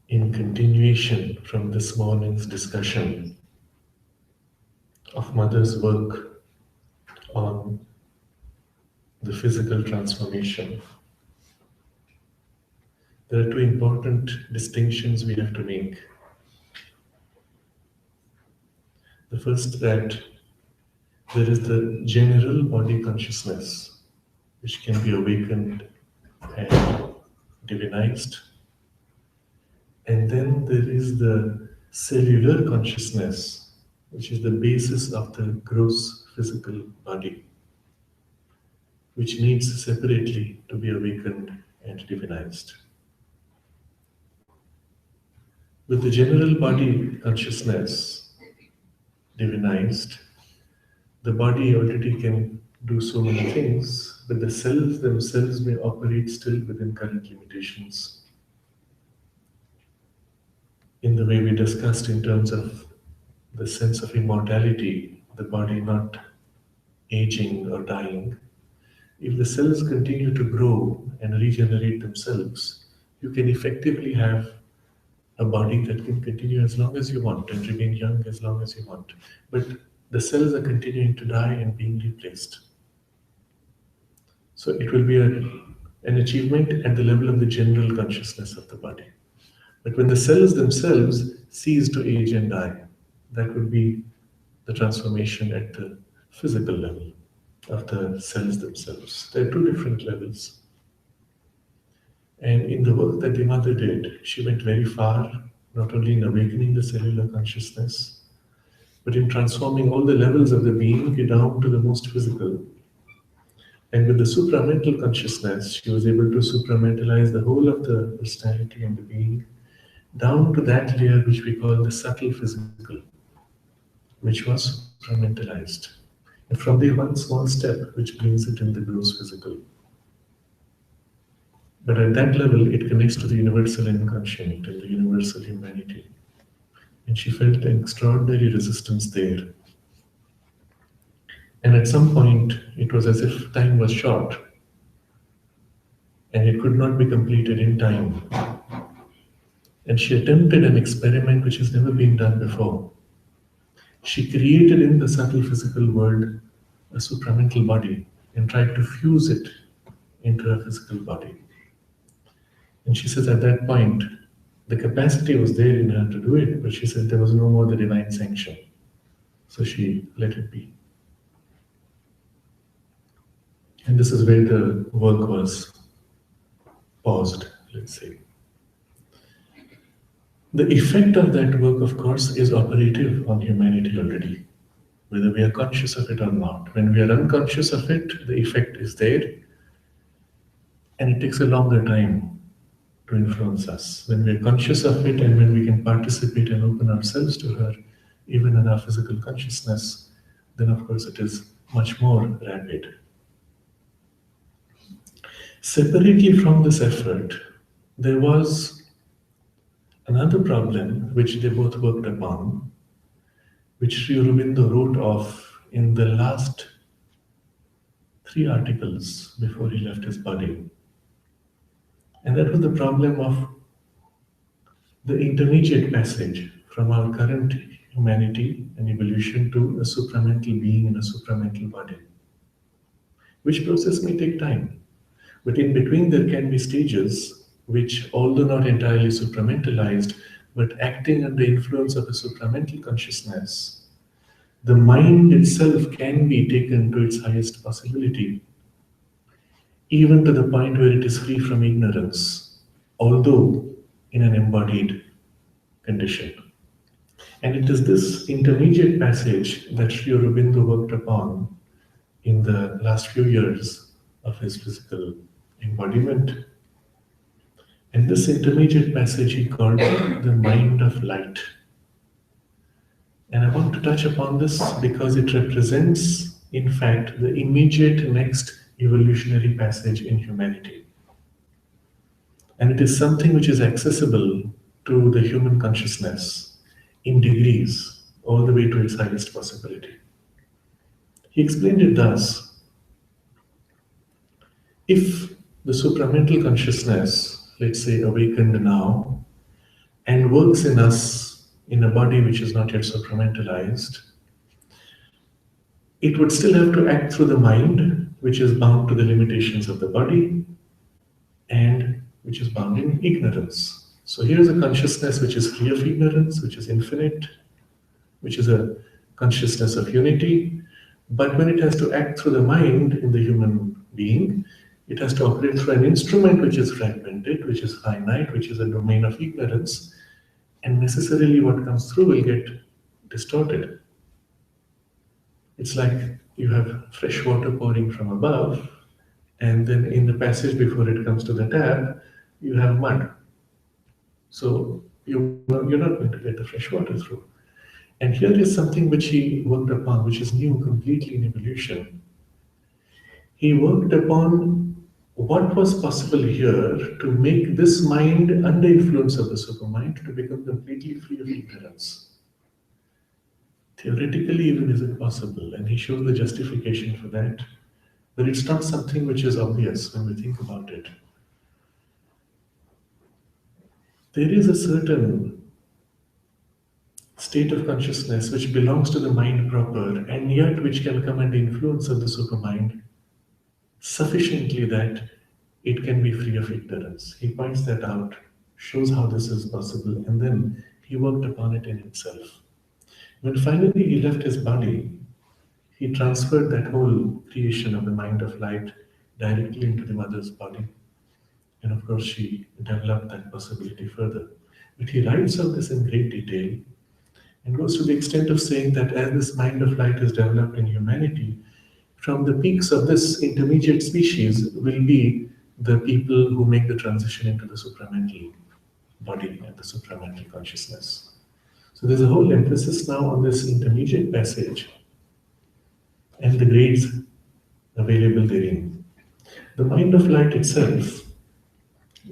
In continuation from this morning's discussion of Mother's work on the physical transformation, there are two important distinctions we have to make. The first, that there is the general body consciousness which can be awakened and divinized. And then there is the cellular consciousness, which is the basis of the gross physical body, which needs separately to be awakened and divinized. With the general body consciousness divinized, the body already can do so many things, but the cells themselves may operate still within current limitations. in the way we discussed in terms of the sense of immortality, the body not aging or dying, if the cells continue to grow and regenerate themselves, you can effectively have a body that can continue as long as you want and remain young as long as you want. But the cells are continuing to die and being replaced. So it will be an achievement at the level of the general consciousness of the body. But when the cells themselves cease to age and die, that would be the transformation at the physical level of the cells themselves. There are two different levels. And in the work that the mother did, she went very far, not only in awakening the cellular consciousness, but in transforming all the levels of the being down to the most physical. And with the supramental consciousness, she was able to supramentalize the whole of the personality and the being down to that layer which we call the subtle physical, which was supramentalized. And from there, one small step which brings it in the gross physical. But at that level, it connects to the universal inconscient and the universal humanity. And she felt an extraordinary resistance there. And at some point, it was as if time was short and it could not be completed in time. And she attempted an experiment which has never been done before. She created in the subtle physical world a supramental body and tried to fuse it into a physical body. And she says at that point, the capacity was there in her to do it, but she said there was no more the divine sanction. So she let it be. And this is where the work was paused, let's say. The effect of that work, of course, is operative on humanity already, whether we are conscious of it or not. When we are unconscious of it, the effect is there, and it takes a longer time to influence us. When we are conscious of it and when we can participate and open ourselves to her, even in our physical consciousness, then of course it is much more rapid. Separately from this effort, there was another problem which they both worked upon, which Sri Aurobindo wrote of in the last 3 articles before he left his body. And that was the problem of the intermediate passage from our current humanity and evolution to a supramental being in a supramental body, which process may take time. But in between there can be stages which, although not entirely supramentalized, but acting under the influence of a supramental consciousness, the mind itself can be taken to its highest possibility, even to the point where it is free from ignorance, although in an embodied condition. And it is this intermediate passage that Sri Aurobindo worked upon in the last few years of his physical embodiment. And this intermediate passage he called the mind of light. And I want to touch upon this because it represents, in fact, the immediate next evolutionary passage in humanity. And it is something which is accessible to the human consciousness in degrees, all the way to its highest possibility. He explained it thus: if the supramental consciousness, let's say, awakened now, and works in us in a body which is not yet supramentalized, it would still have to act through the mind, which is bound to the limitations of the body, and which is bound in ignorance. So here's a consciousness which is free of ignorance, which is infinite, which is a consciousness of unity. But when it has to act through the mind in the human being, it has to operate through an instrument which is fragmented, which is finite, which is a domain of ignorance, and necessarily what comes through will get distorted. It's like you have fresh water pouring from above, and then in the passage before it comes to the tap, you have mud. So you're not going to get the fresh water through. And here is something which he worked upon, which is new completely in evolution. He worked upon what was possible here to make this mind under influence of the supermind to become completely free of ignorance? Theoretically, even is it possible? And he shows the justification for that. But it's not something which is obvious when we think about it. There is a certain state of consciousness which belongs to the mind proper, and yet which can come under influence of the supermind sufficiently that it can be free of ignorance. He points that out, shows how this is possible, and then he worked upon it in himself. When finally he left his body, he transferred that whole creation of the mind of light directly into the mother's body. And of course, she developed that possibility further. But he writes of this in great detail and goes to the extent of saying that as this mind of light is developed in humanity, from the peaks of this intermediate species will be the people who make the transition into the supramental body and the supramental consciousness. So there's a whole emphasis now on this intermediate passage and the grades available therein. The mind of light itself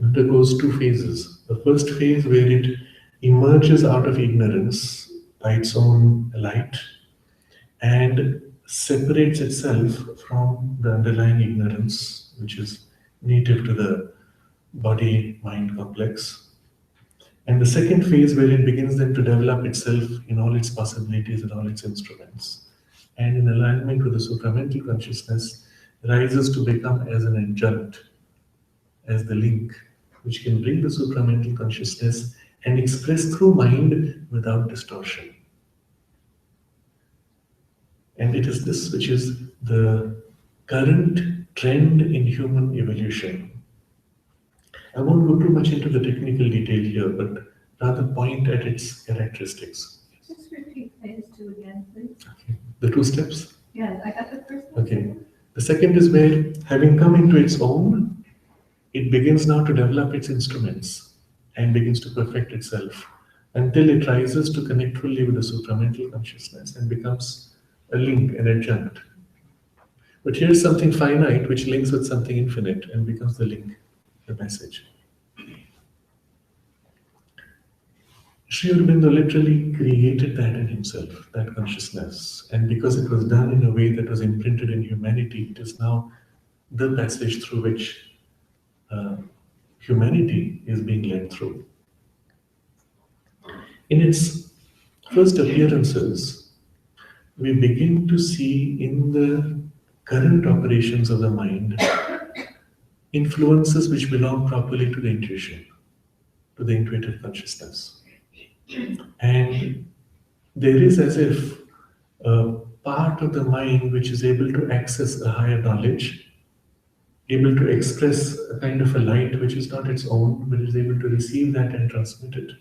undergoes two phases. The first phase where it emerges out of ignorance by its own light and separates itself from the underlying ignorance which is native to the body-mind complex. And the second phase where it begins then to develop itself in all its possibilities and all its instruments. And in alignment with the supramental consciousness, rises to become as an adjunct, as the link, which can bring the supramental consciousness and express through mind without distortion. And it is this which is the current trend in human evolution. I won't go too much into the technical detail here, but rather point at its characteristics. Just repeat phase 2 again, please. Okay. The two steps? Yeah, I got the first one. Okay. The second is where, having come into its own, it begins now to develop its instruments and begins to perfect itself until it rises to connect fully with the supramental consciousness and becomes a link, an adjunct. But here's something finite which links with something infinite and becomes the link, the message. Sri Aurobindo literally created that in himself, that consciousness. And because it was done in a way that was imprinted in humanity, it is now the passage through which humanity is being led through. In its first appearances, we begin to see in the current operations of the mind influences which belong properly to the intuition, to the intuitive consciousness. And there is as if a part of the mind which is able to access a higher knowledge, able to express a kind of a light which is not its own, but is able to receive that and transmit it.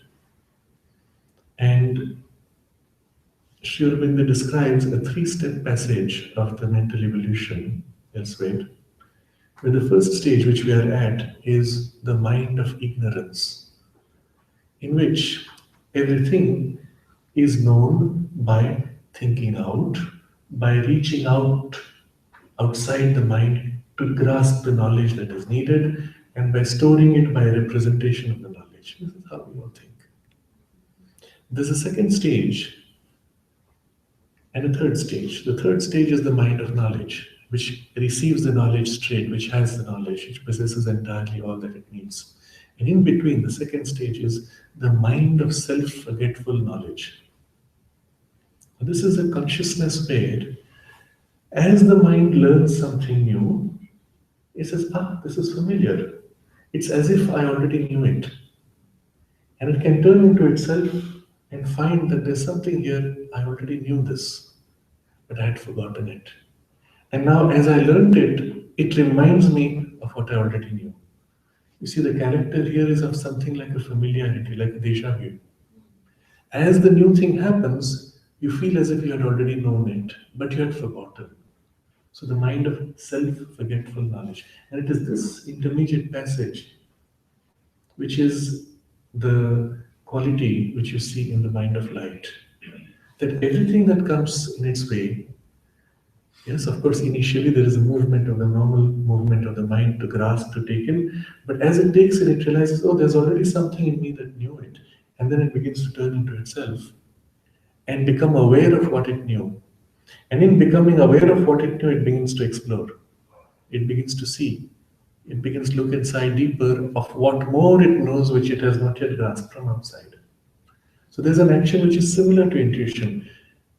And Sri Aurobindo describes a three-step passage of the mental evolution elsewhere, where the first stage which we are at is the mind of ignorance, in which everything is known by thinking out, by reaching out outside the mind to grasp the knowledge that is needed, and by storing it by a representation of the knowledge. This is how we all think. There's a second stage and a third stage. The third stage is the mind of knowledge, which receives the knowledge straight, which has the knowledge, which possesses entirely all that it needs. And in between, the second stage is the mind of self-forgetful knowledge. This is a consciousness where, as the mind learns something new, it says, this is familiar. It's as if I already knew it. And it can turn into itself and find that there's something here, I already knew this, but I had forgotten it. And now as I learned it, it reminds me of what I already knew. You see, the character here is of something like a familiarity, like a déjà vu. As the new thing happens, you feel as if you had already known it, but you had forgotten. So the mind of self-forgetful knowledge. And it is this intermediate passage which is the quality which you see in the mind of light. That everything that comes in its way Yes, of course, initially there is a movement of the normal movement of the mind to grasp, to take in, but as it takes in, it realizes, oh, there's already something in me that knew it. And then it begins to turn into itself and become aware of what it knew. And in becoming aware of what it knew, it begins to explore. It begins to see. It begins to look inside deeper of what more it knows which it has not yet grasped from outside. So there's an action which is similar to intuition.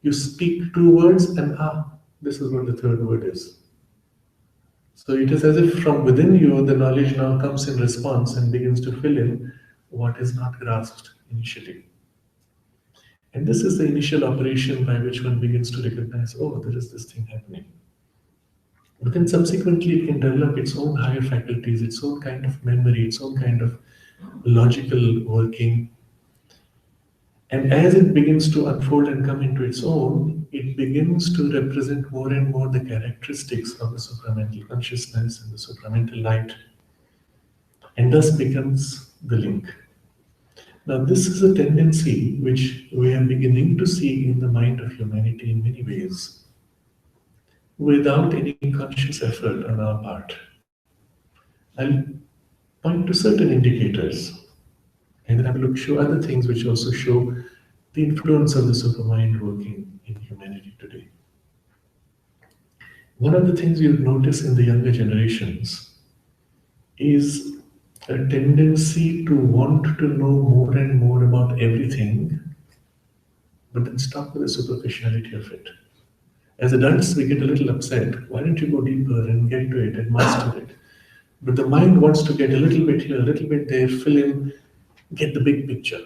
You speak two words and this is what the third word is. So it is as if from within you the knowledge now comes in response and begins to fill in what is not grasped initially. And this is the initial operation by which one begins to recognize, oh, there is this thing happening. But then subsequently it can develop its own higher faculties, its own kind of memory, its own kind of logical working. And as it begins to unfold and come into its own, it begins to represent more and more the characteristics of the supramental consciousness and the supramental light, and thus becomes the link. Now, this is a tendency which we are beginning to see in the mind of humanity in many ways, without any conscious effort on our part. I'll point to certain indicators, and then I will show other things which also show the influence of the supermind working in humanity today. One of the things you'll notice in the younger generations is a tendency to want to know more and more about everything, but then stop with the superficiality of it. As adults, we get a little upset. Why don't you go deeper and get to it and master it? But the mind wants to get a little bit here, a little bit there, fill in, get the big picture.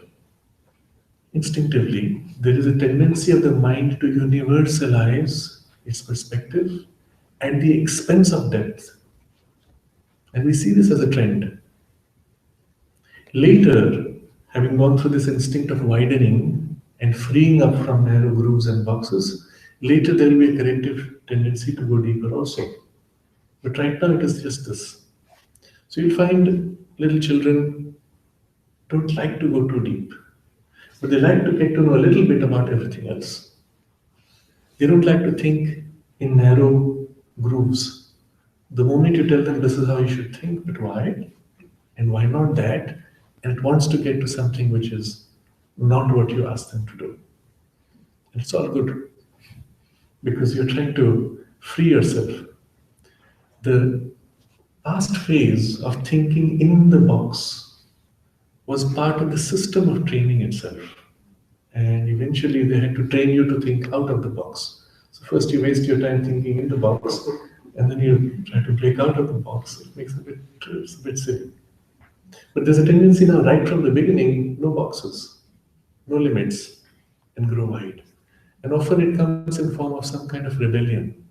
Instinctively, there is a tendency of the mind to universalize its perspective at the expense of depth. And we see this as a trend. Later, having gone through this instinct of widening and freeing up from narrow grooves and boxes, later there will be a corrective tendency to go deeper also. But right now it is just this. So you'll find little children don't like to go too deep, but they like to get to know a little bit about everything else. They don't like to think in narrow grooves. The moment you tell them this is how you should think, but why? And why not that? And it wants to get to something which is not what you ask them to do. And it's all good because you're trying to free yourself. The past phase of thinking in the box was part of the system of training itself. And eventually they had to train you to think out of the box. So first you waste your time thinking in the box, and then you try to break out of the box. It makes it's a bit silly. But there's a tendency now, right from the beginning, no boxes, no limits, and grow wide. And often it comes in form of some kind of rebellion.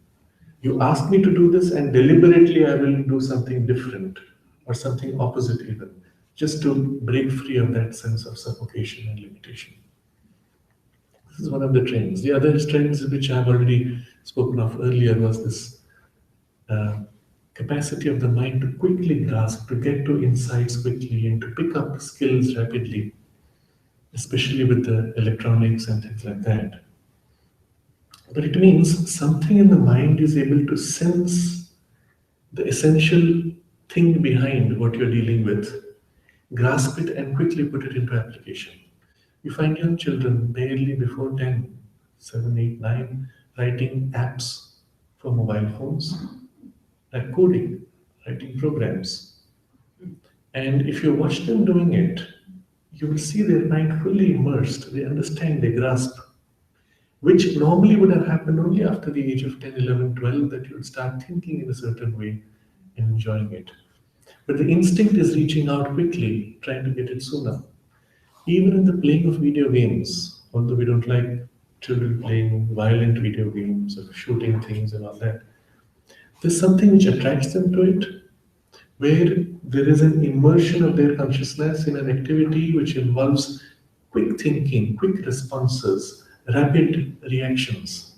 You ask me to do this, and deliberately I will do something different or something opposite even, just to break free of that sense of suffocation and limitation. This is one of the trends. The other trends, which I've already spoken of earlier, was this capacity of the mind to quickly grasp, to get to insights quickly, and to pick up skills rapidly, especially with the electronics and things like that. But it means something in the mind is able to sense the essential thing behind what you're dealing with, grasp it, and quickly put it into application. You find young children barely before 10, 7, 8, 9, writing apps for mobile phones, like coding, writing programs. And if you watch them doing it, you will see their mind fully immersed. They understand, they grasp, which normally would have happened only after the age of 10, 11, 12, that you would start thinking in a certain way and enjoying it. But the instinct is reaching out quickly, trying to get it sooner. Even in the playing of video games, although we don't like children playing violent video games or shooting things and all that, there's something which attracts them to it, where there is an immersion of their consciousness in an activity which involves quick thinking, quick responses, rapid reactions.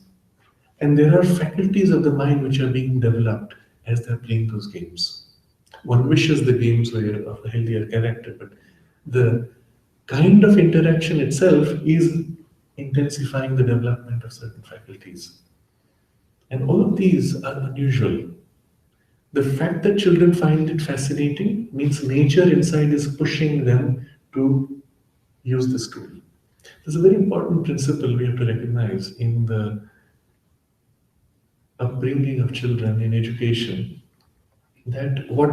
And there are faculties of the mind which are being developed as they're playing those games. One wishes the games were of a healthier character, but the kind of interaction itself is intensifying the development of certain faculties. And all of these are unusual. The fact that children find it fascinating means nature inside is pushing them to use this tool. There's a very important principle we have to recognize in the upbringing of children in education, that what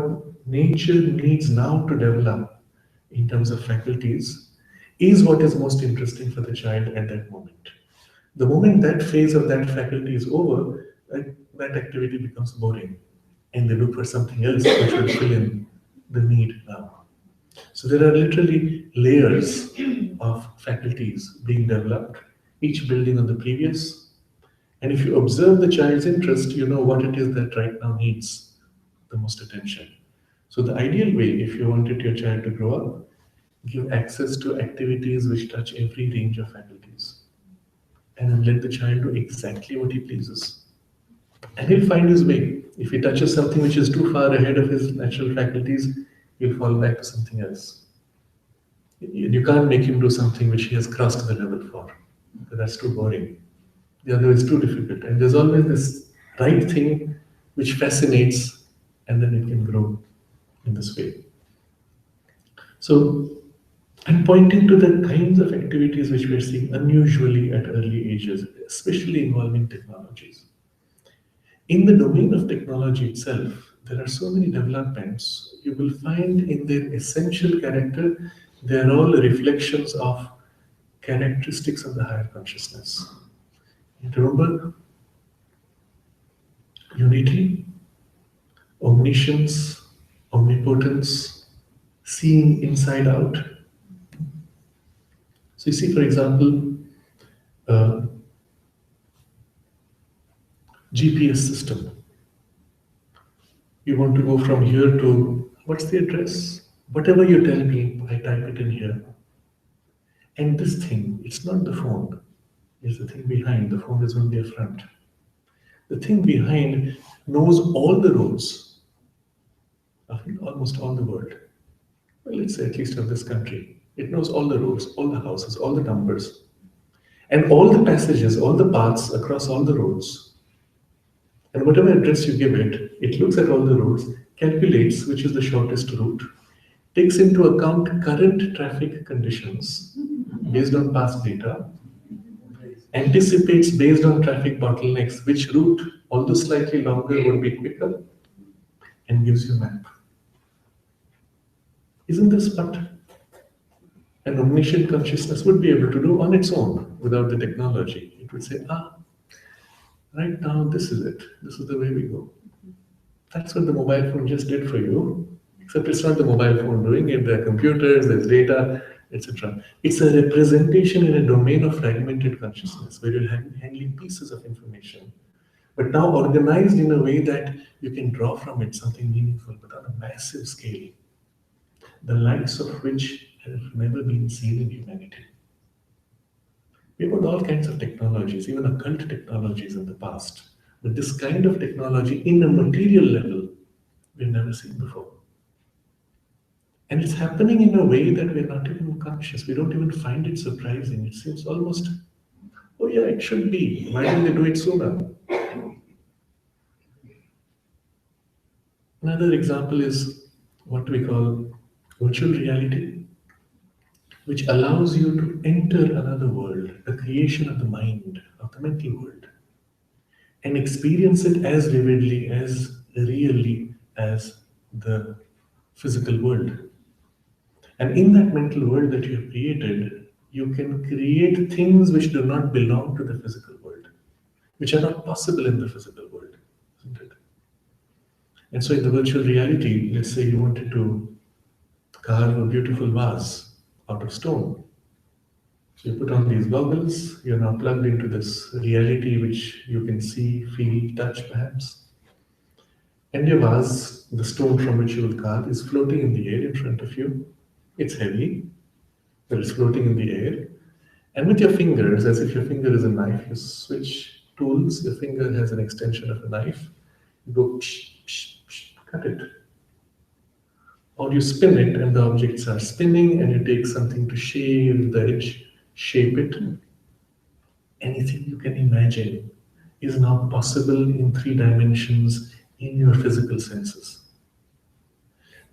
nature needs now to develop in terms of faculties is what is most interesting for the child at that moment. The moment that phase of that faculty is over, that activity becomes boring and they look for something else which will fill in the need now. So there are literally layers of faculties being developed, each building on the previous. And if you observe the child's interest, you know what it is that right now needs the most attention. So the ideal way, if you wanted your child to grow up, give access to activities which touch every range of faculties. And then let the child do exactly what he pleases. And he'll find his way. If he touches something which is too far ahead of his natural faculties, he'll fall back to something else. You can't make him do something which he has crossed the level for. That's too boring. The other is too difficult. And there's always this right thing which fascinates, and then it can grow in this way. So I'm pointing to the kinds of activities which we're seeing unusually at early ages, especially involving technologies. In the domain of technology itself, there are so many developments. You will find in their essential character, they are all reflections of characteristics of the higher consciousness. And remember, unity, omniscience, omnipotence, seeing inside out. So you see, for example, GPS system. You want to go from here to, what's the address? Whatever you tell me, I type it in here. And this thing, it's not the phone, it's the thing behind. The phone is only a front. The thing behind knows all the roads of almost all the world. Well, let's say at least of this country. It knows all the roads, all the houses, all the numbers, and all the passages, all the paths across all the roads. And whatever address you give it, it looks at all the roads, calculates which is the shortest route, takes into account current traffic conditions based on past data, anticipates based on traffic bottlenecks which route, although slightly longer, would be quicker, and gives you a map. Isn't this what an omniscient consciousness would be able to do on its own without the technology? It would say, right now, this is it. This is the way we go. That's what the mobile phone just did for you, except it's not the mobile phone doing it. There are computers, there's data, etc. It's a representation in a domain of fragmented consciousness where you're handling pieces of information, but now organized in a way that you can draw from it something meaningful, but on a massive scale, the likes of which have never been seen in humanity. We've got all kinds of technologies, even occult technologies in the past. But this kind of technology in a material level, we've never seen before. And it's happening in a way that we're not even conscious. We don't even find it surprising. It seems almost, oh yeah, it should be. Why didn't they do it sooner? Another example is what we call virtual reality, which allows you to enter another world, a creation of the mind, of the mental world, and experience it as vividly, as really as the physical world. And in that mental world that you have created, you can create things which do not belong to the physical world, which are not possible in the physical world, isn't it? And so in the virtual reality, let's say you wanted to carve a beautiful vase out of stone. So you put on these goggles, you're now plugged into this reality which you can see, feel, touch perhaps. And your vase, the stone from which you will carve, is floating in the air in front of you. It's heavy, but it's floating in the air. And with your fingers, as if your finger is a knife, you switch tools, your finger has an extension of a knife, you go psh, psh, psh, cut it. Or you spin it and the objects are spinning, and you take something to shave the edge, shape it. Anything you can imagine. is now possible in 3 dimensions in your physical senses.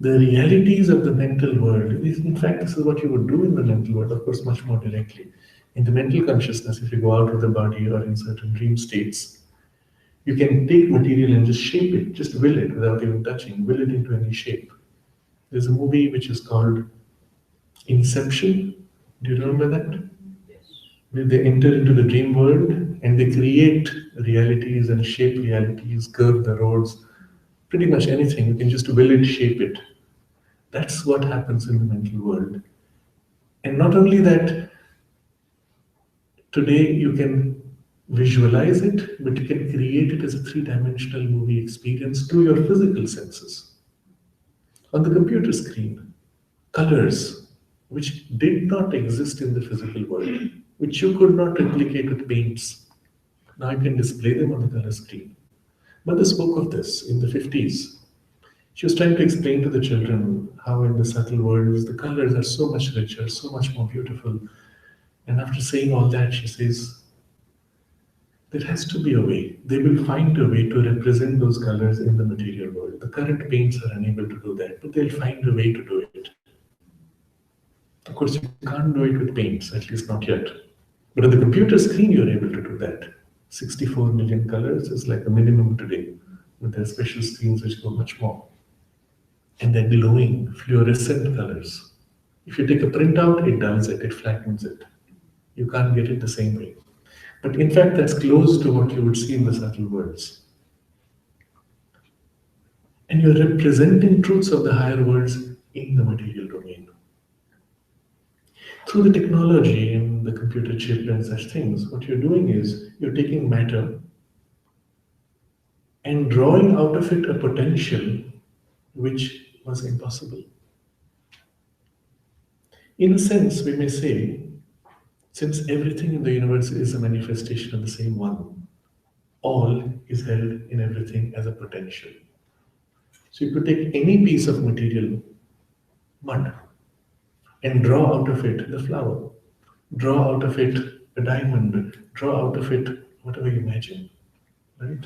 The realities of the mental world, in fact, this is what you would do in the mental world, of course, much more directly. In the mental consciousness, if you go out of the body or in certain dream states, you can take material and just shape it, just will it without even touching, will it into any shape. There's a movie which is called Inception. Do you remember that? Where they enter into the dream world and they create realities and shape realities, curve the roads, pretty much anything. You can just will it, shape it. That's what happens in the mental world. And not only that, today you can visualize it, but you can create it as a 3 dimensional movie experience to your physical senses. On the computer screen, colors which did not exist in the physical world, which you could not replicate with paints. Now you can display them on the color screen. Mother spoke of this in the 50s. She was trying to explain to the children how in the subtle worlds the colors are so much richer, so much more beautiful. And after saying all that, she says, there has to be a way. They will find a way to represent those colors in the material world. The current paints are unable to do that, but they'll find a way to do it. Of course, you can't do it with paints, at least not yet. But on the computer screen, you're able to do that. 64 million colors is like a minimum today, but there are special screens which go much more. And they're glowing, fluorescent colors. If you take a printout, it dulls it, it flattens it. You can't get it the same way. But in fact, that's close to what you would see in the subtle worlds. And you're representing truths of the higher worlds in the material domain. Through the technology and the computer chip and such things, what you're doing is you're taking matter and drawing out of it a potential which was impossible. In a sense, we may say, since everything in the universe is a manifestation of the same one, all is held in everything as a potential. So you could take any piece of material, mud, and draw out of it the flower, draw out of it a diamond, draw out of it whatever you imagine, right?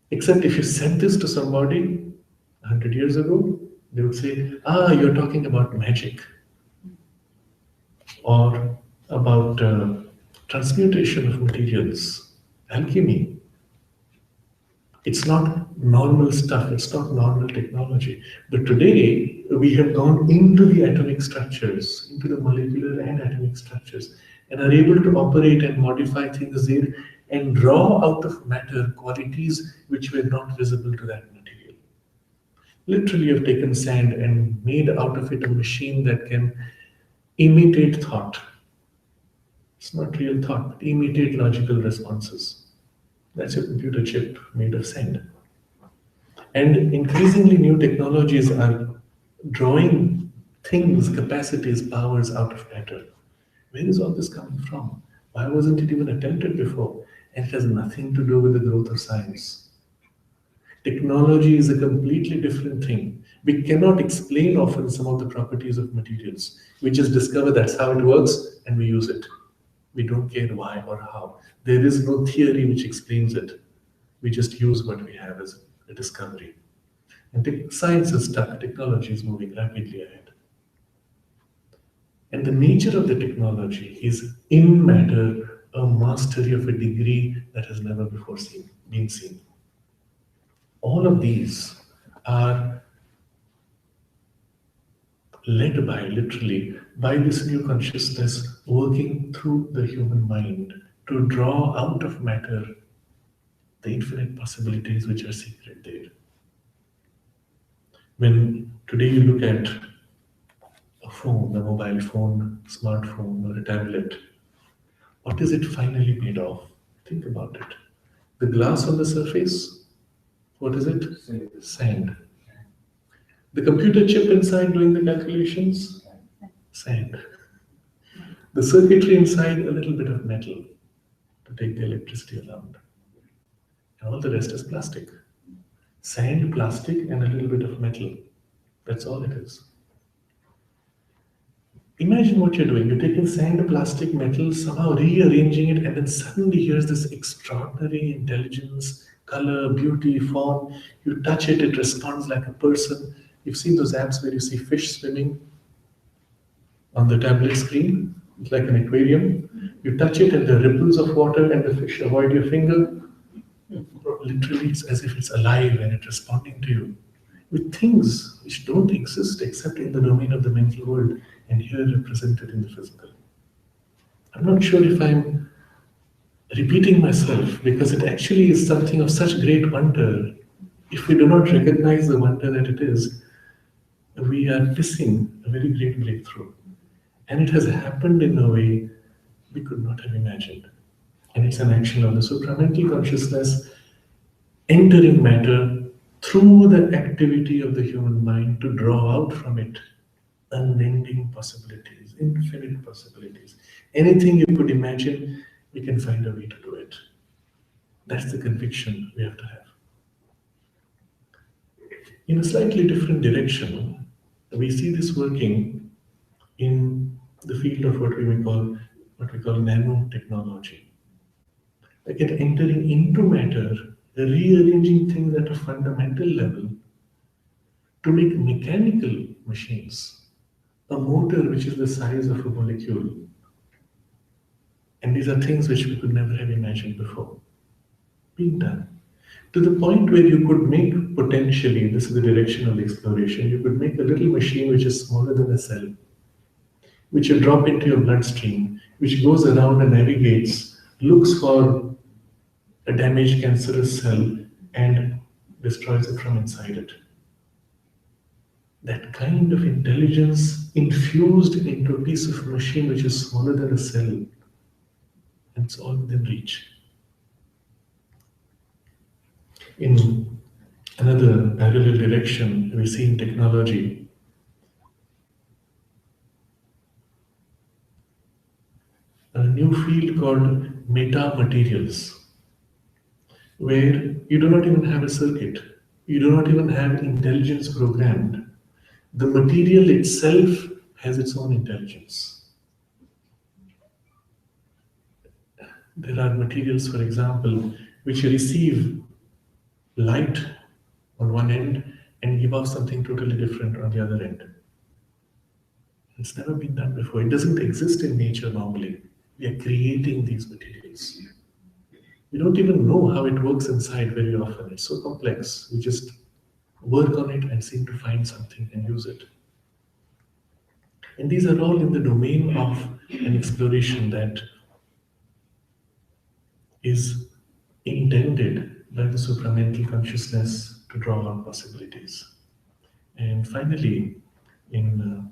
Except if you said this to somebody 100 years ago, they would say, you're talking about magic or about transmutation of materials, alchemy. It's not normal stuff, it's not normal technology. But today, we have gone into the atomic structures, into the molecular and atomic structures, and are able to operate and modify things there and draw out of matter qualities which were not visible to that material. Literally, you've taken sand and made out of it a machine that can imitate thought. It's not real thought, but imitate logical responses. That's your computer chip made of sand. And increasingly new technologies are drawing things, capacities, powers out of matter. Where is all this coming from? Why wasn't it even attempted before? And it has nothing to do with the growth of science. Technology is a completely different thing. We cannot explain often some of the properties of materials. We just discover that's how it works and we use it. We don't care why or how. There is no theory which explains it. We just use what we have as a discovery. And science is stuck, technology is moving rapidly ahead. And the nature of the technology is in matter a mastery of a degree that has never before been seen. All of these are led by, literally, by this new consciousness working through the human mind to draw out of matter the infinite possibilities which are secret there. When today you look at a phone, a mobile phone, smartphone, or a tablet, what is it finally made of? Think about it. The glass on the surface, what is it? Sand. The computer chip inside doing the calculations? Sand. The circuitry inside, a little bit of metal to take the electricity around. And all the rest is plastic. Sand, plastic, and a little bit of metal. That's all it is. Imagine what you're doing. You're taking sand, plastic, metal, somehow rearranging it, and then suddenly here's this extraordinary intelligence, color, beauty, form. You touch it, it responds like a person. You've seen those apps where you see fish swimming on the tablet screen. It's like an aquarium. You touch it, and the ripples of water and the fish avoid your finger. Literally, it's as if it's alive and it's responding to you with things which don't exist except in the domain of the mental world and here represented in the physical. I'm not sure if I'm repeating myself because it actually is something of such great wonder. If we do not recognize the wonder that it is, we are missing a very great breakthrough. And it has happened in a way we could not have imagined. And it's an action of the supramental consciousness entering matter through the activity of the human mind to draw out from it unending possibilities, infinite possibilities. Anything you could imagine, we can find a way to do it. That's the conviction we have to have. In a slightly different direction, we see this working in the field of what we call nanotechnology. Again, entering into matter, rearranging things at a fundamental level to make mechanical machines, a motor which is the size of a molecule. And these are things which we could never have imagined before being done. To the point where you could make potentially, this is the direction of the exploration, you could make a little machine which is smaller than a cell, which you drop into your bloodstream, which goes around and navigates, looks for a damaged cancerous cell and destroys it from inside it. That kind of intelligence infused into a piece of machine which is smaller than a cell, and it's all within reach. In another parallel direction, we see in technology a new field called meta materials, where you do not even have a circuit, you do not even have intelligence programmed. The material itself has its own intelligence. There are materials, for example, which receive light on one end and give off something totally different on the other end. It's never been done before. It doesn't exist in nature normally. We are creating these materials. We don't even know how it works inside very often. It's so complex. We just work on it and seem to find something and use it. And these are all in the domain of an exploration that is intended by the supramental consciousness to draw on possibilities. And finally, in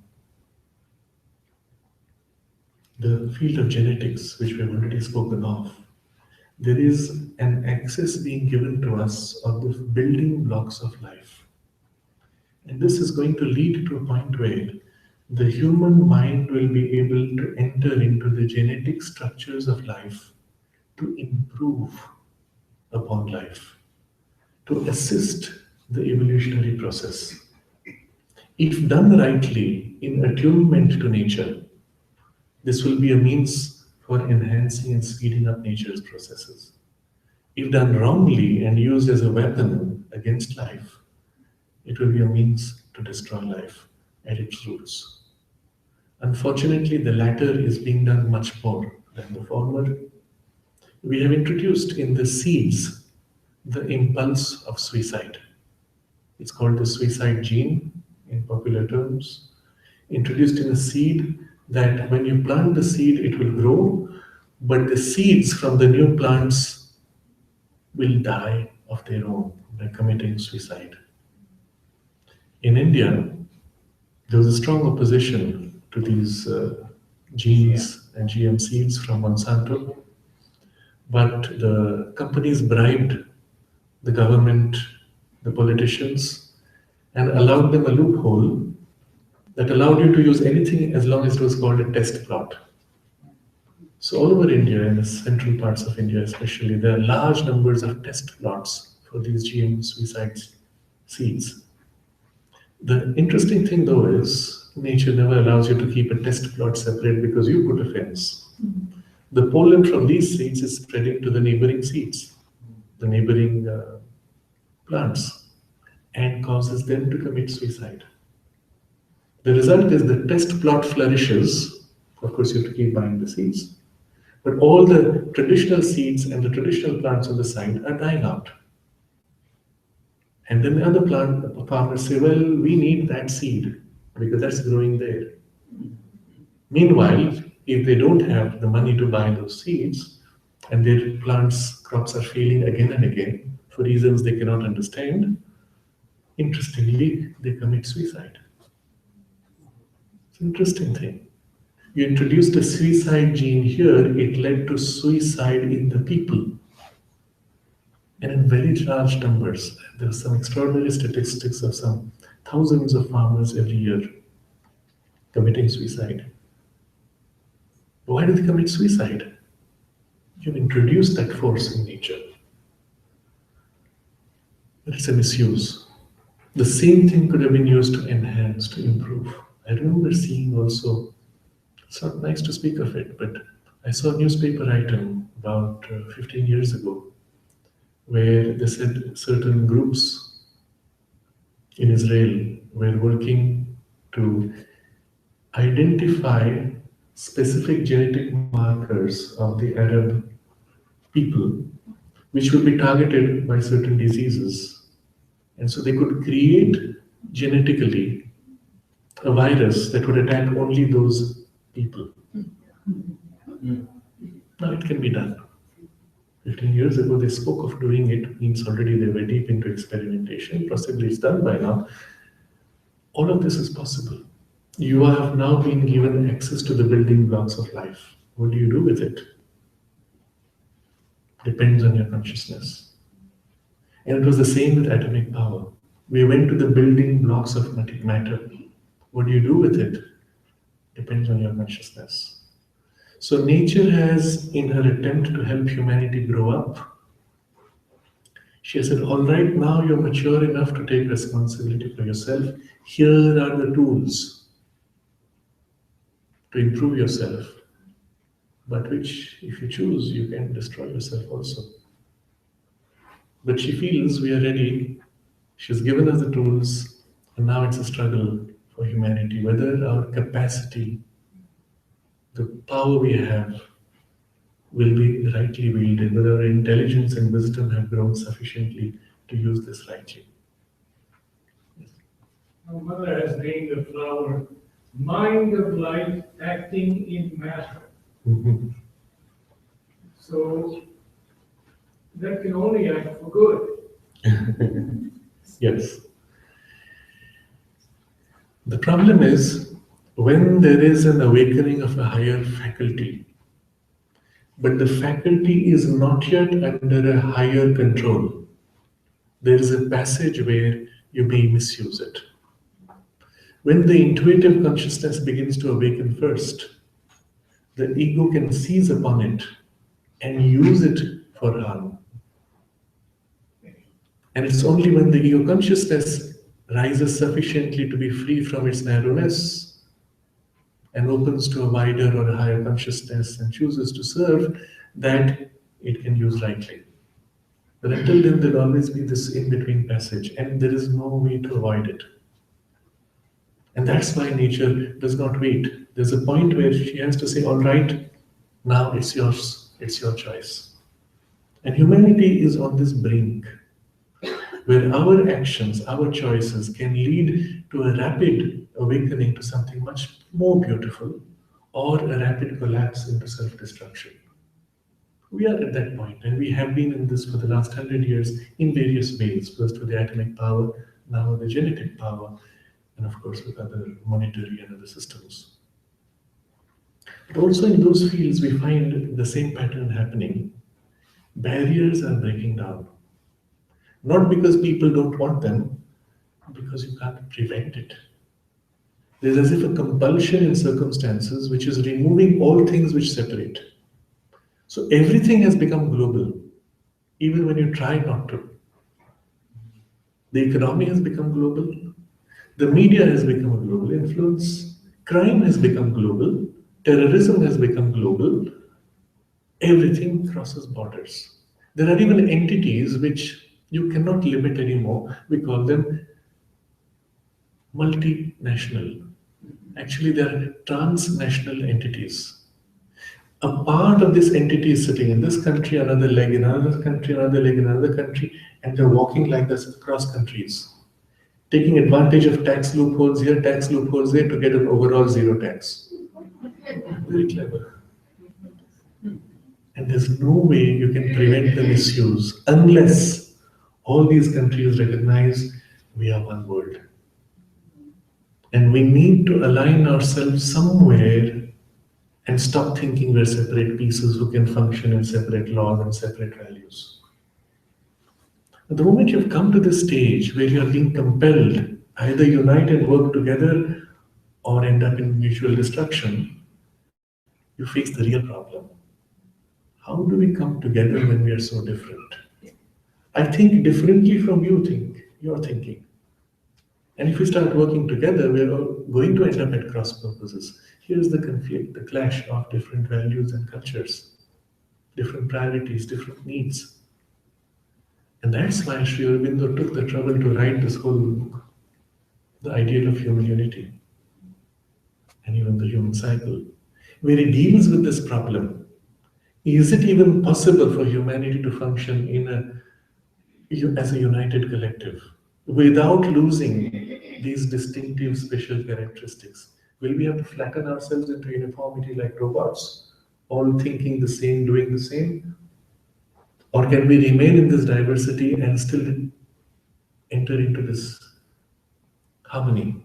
the field of genetics, which we have already spoken of, there is an access being given to us of the building blocks of life. And this is going to lead to a point where the human mind will be able to enter into the genetic structures of life to improve upon life, to assist the evolutionary process. If done rightly in attunement to nature, this will be a means for enhancing and speeding up nature's processes. If done wrongly and used as a weapon against life, it will be a means to destroy life at its roots. Unfortunately, the latter is being done much more than the former. We have introduced in the seeds the impulse of suicide. It's called the suicide gene in popular terms. Introduced in a seed that when you plant the seed, it will grow, but the seeds from the new plants will die of their own by committing suicide. In India, there was a strong opposition to these genes and GM seeds from Monsanto, but the companies bribed the government, the politicians, and allowed them a loophole that allowed you to use anything as long as it was called a test plot. So all over India, in the central parts of India especially, there are large numbers of test plots for these GM suicide seeds. The interesting thing though is nature never allows you to keep a test plot separate because you put a fence. The pollen from these seeds is spreading to the neighboring seeds, the neighboring plants, and causes them to commit suicide. The result is the test plot flourishes. Of course, you have to keep buying the seeds. But all the traditional seeds and the traditional plants on the side are dying out. And then the other plant farmers say, well, we need that seed because that's growing there. Meanwhile, if they don't have the money to buy those seeds and their plants, crops are failing again and again for reasons they cannot understand, interestingly, they commit suicide. It's an interesting thing. You introduced a suicide gene here, it led to suicide in the people. And in very large numbers, there are some extraordinary statistics of some thousands of farmers every year committing suicide. Why do they commit suicide? You've introduced that force in nature. But it's a misuse. The same thing could have been used to enhance, to improve. I remember seeing also, it's not nice to speak of it, but I saw a newspaper item about 15 years ago where they said certain groups in Israel were working to identify specific genetic markers of the Arab people, which would be targeted by certain diseases. And so they could create genetically a virus that would attack only those people. Now it can be done. 15 years ago, they spoke of doing it, means already they were deep into experimentation. Possibly it's done by now. All of this is possible. You have now been given access to the building blocks of life. What do you do with it? Depends on your consciousness. And it was the same with atomic power. We went to the building blocks of matter. What do you do with it? Depends on your consciousness. So nature has, in her attempt to help humanity grow up, she has said, all right, now you're mature enough to take responsibility for yourself. Here are the tools to improve yourself, but which, if you choose, you can destroy yourself also. But she feels we are ready. She's given us the tools, and now it's a struggle for humanity, whether our capacity, the power we have, will be rightly wielded, whether our intelligence and wisdom have grown sufficiently to use this rightly. My mother has named the flower mind of light acting in matter. Mhm. So that can only act for good. Yes. The problem is when there is an awakening of a higher faculty, but the faculty is not yet under a higher control, there is a passage where you may misuse it. When the intuitive consciousness begins to awaken first, the ego can seize upon it and use it for harm. And it's only when the ego consciousness rises sufficiently to be free from its narrowness and opens to a wider or a higher consciousness and chooses to serve that it can use rightly. But until then, there'll always be this in between passage, and there is no way to avoid it. And that's why nature does not wait. There's a point where she has to say, all right, now it's yours, it's your choice. And humanity is on this brink where our actions, our choices can lead to a rapid awakening to something much more beautiful or a rapid collapse into self destruction. We are at that point, and we have been in this for the last 100 years in various ways, first with the atomic power, now with the genetic power, and of course with other monetary and other systems. But also in those fields, we find the same pattern happening. Barriers are breaking down. Not because people don't want them, because you can't prevent it. There's as if a compulsion in circumstances which is removing all things which separate. So everything has become global, even when you try not to. The economy has become global. The media has become a global influence, crime has become global, terrorism has become global, everything crosses borders. There are even entities which you cannot limit anymore. We call them multinational. Actually, they are transnational entities. A part of this entity is sitting in this country, another leg in another country, another leg in another country, and they're walking like this across countries, taking advantage of tax loopholes here, tax loopholes there to get an overall zero tax. Very clever. And there's no way you can prevent the misuse unless all these countries recognize we are one world. And we need to align ourselves somewhere and stop thinking we're separate pieces who can function in separate laws and separate values. But the moment you've come to this stage where you're being compelled either unite and work together or end up in mutual destruction, you face the real problem. How do we come together when we are so different? I think differently from you're thinking. And if we start working together, we're going to end up at cross purposes. Here's the conflict, the clash of different values and cultures, different priorities, different needs. And that's why Sri Aurobindo took the trouble to write this whole book, The Ideal of Human Unity, and even the human cycle, where he deals with this problem. Is it even possible for humanity to function as a united collective without losing these distinctive special characteristics? Will we have to flatten ourselves into uniformity like robots, all thinking the same, doing the same? Or can we remain in this diversity and still enter into this harmony?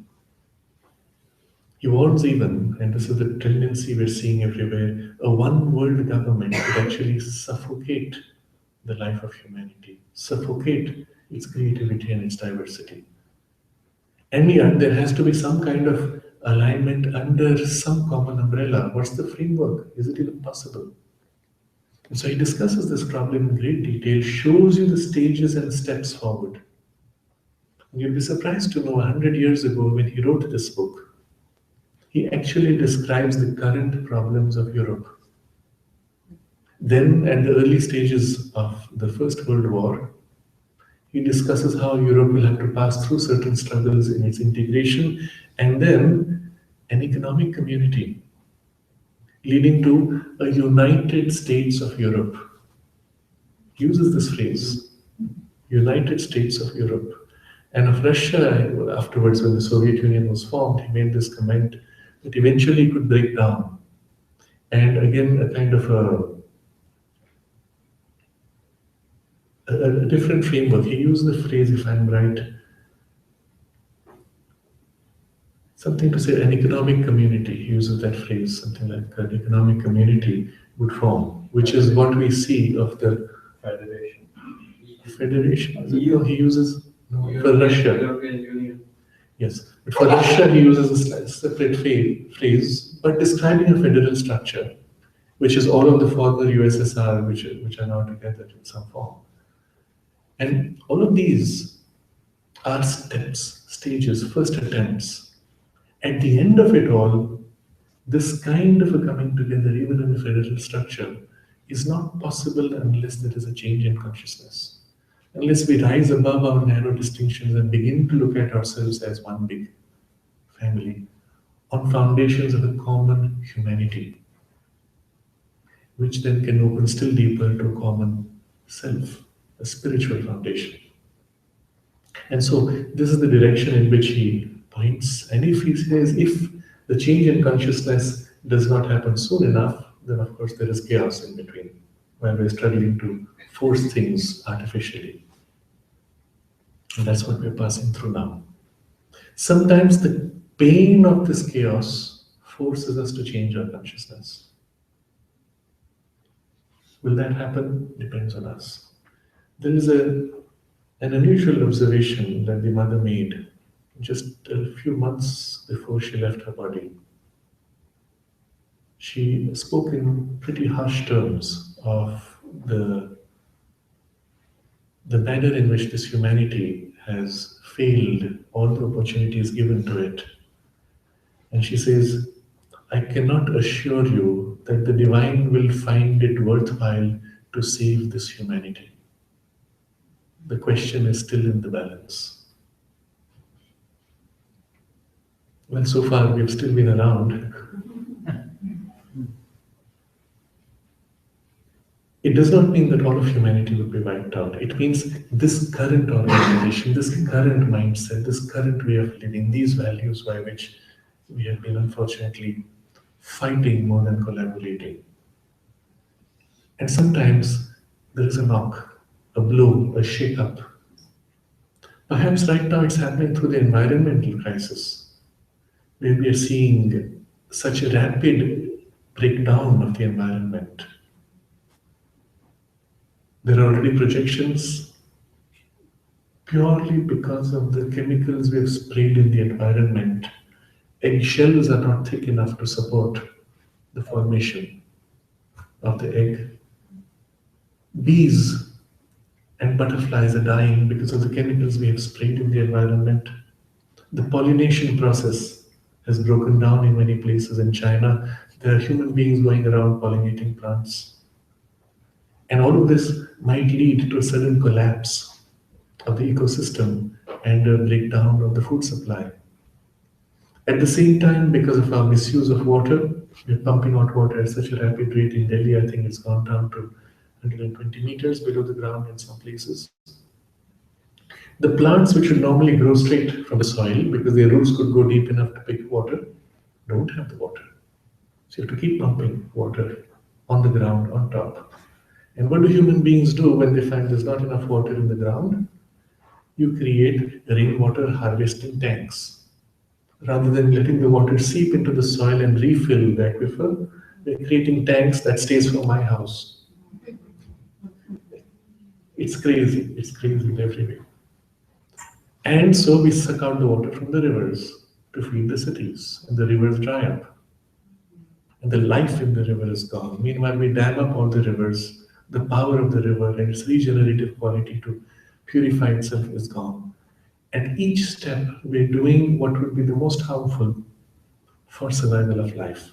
He warns even, and this is the tendency we're seeing everywhere, a one world government could actually suffocate the life of humanity, suffocate its creativity and its diversity. And yet, there has to be some kind of alignment under some common umbrella. What's the framework? Is it even possible? And so he discusses this problem in great detail, shows you the stages and steps forward. And you'll be surprised to know 100 years ago when he wrote this book, he actually describes the current problems of Europe. Then, at the early stages of the First World War, he discusses how Europe will have to pass through certain struggles in its integration, and then an economic community leading to a United States of Europe. He uses this phrase, United States of Europe. And of Russia, afterwards, when the Soviet Union was formed, he made this comment that eventually it could break down. And again, a kind of a different framework. He used the phrase, if I'm right, something to say an economic community. He uses that phrase, something like an economic community would form, which is what we see of the Federation. federation. No, he uses for Russia. European Union. Yes, but for Russia he uses a separate phrase, but describing a federal structure, which is all of the former USSR, which are now together in some form. And all of these are steps, stages, first attempts. At the end of it all, this kind of a coming together, even in a federal structure, is not possible unless there is a change in consciousness. Unless we rise above our narrow distinctions and begin to look at ourselves as one big family on foundations of a common humanity, which then can open still deeper to a common self, a spiritual foundation. And so this is the direction in which he points. And if he says, if the change in consciousness does not happen soon enough, then of course there is chaos in between, where we're struggling to force things artificially. And that's what we're passing through now. Sometimes the pain of this chaos forces us to change our consciousness. Will that happen? Depends on us. There is an unusual observation that the mother made just a few months before she left her body. She spoke in pretty harsh terms of the manner in which this humanity has failed all the opportunities given to it. And she says, I cannot assure you that the divine will find it worthwhile to save this humanity. The question is still in the balance. Well, so far we've still been around. It does not mean that all of humanity would be wiped out. It means this current organization, this current mindset, this current way of living, these values by which we have been unfortunately fighting more than collaborating. And sometimes there is a knock, a blow, a shake up. Perhaps right now it's happening through the environmental crisis, where we are seeing such a rapid breakdown of the environment. There are already projections purely because of the chemicals we have sprayed in the environment. Eggshells are not thick enough to support the formation of the egg. Bees and butterflies are dying because of the chemicals we have sprayed in the environment. The pollination process has broken down in many places in China. There are human beings going around pollinating plants. And all of this might lead to a sudden collapse of the ecosystem and a breakdown of the food supply. At the same time, because of our misuse of water, we're pumping out water at such a rapid rate in Delhi. I think it's gone down to 120 meters below the ground in some places. The plants which would normally grow straight from the soil because their roots could go deep enough to pick water don't have the water. So you have to keep pumping water on the ground on top. And what do human beings do when they find there's not enough water in the ground? You create rainwater harvesting tanks. Rather than letting the water seep into the soil and refill the aquifer, we're creating tanks that stays for my house. It's crazy. It's crazy in every way. And so we suck out the water from the rivers to feed the cities, and the rivers dry up. And the life in the river is gone. Meanwhile, we dam up all the rivers, the power of the river and its regenerative quality to purify itself is gone. At each step, we're doing what would be the most harmful for survival of life.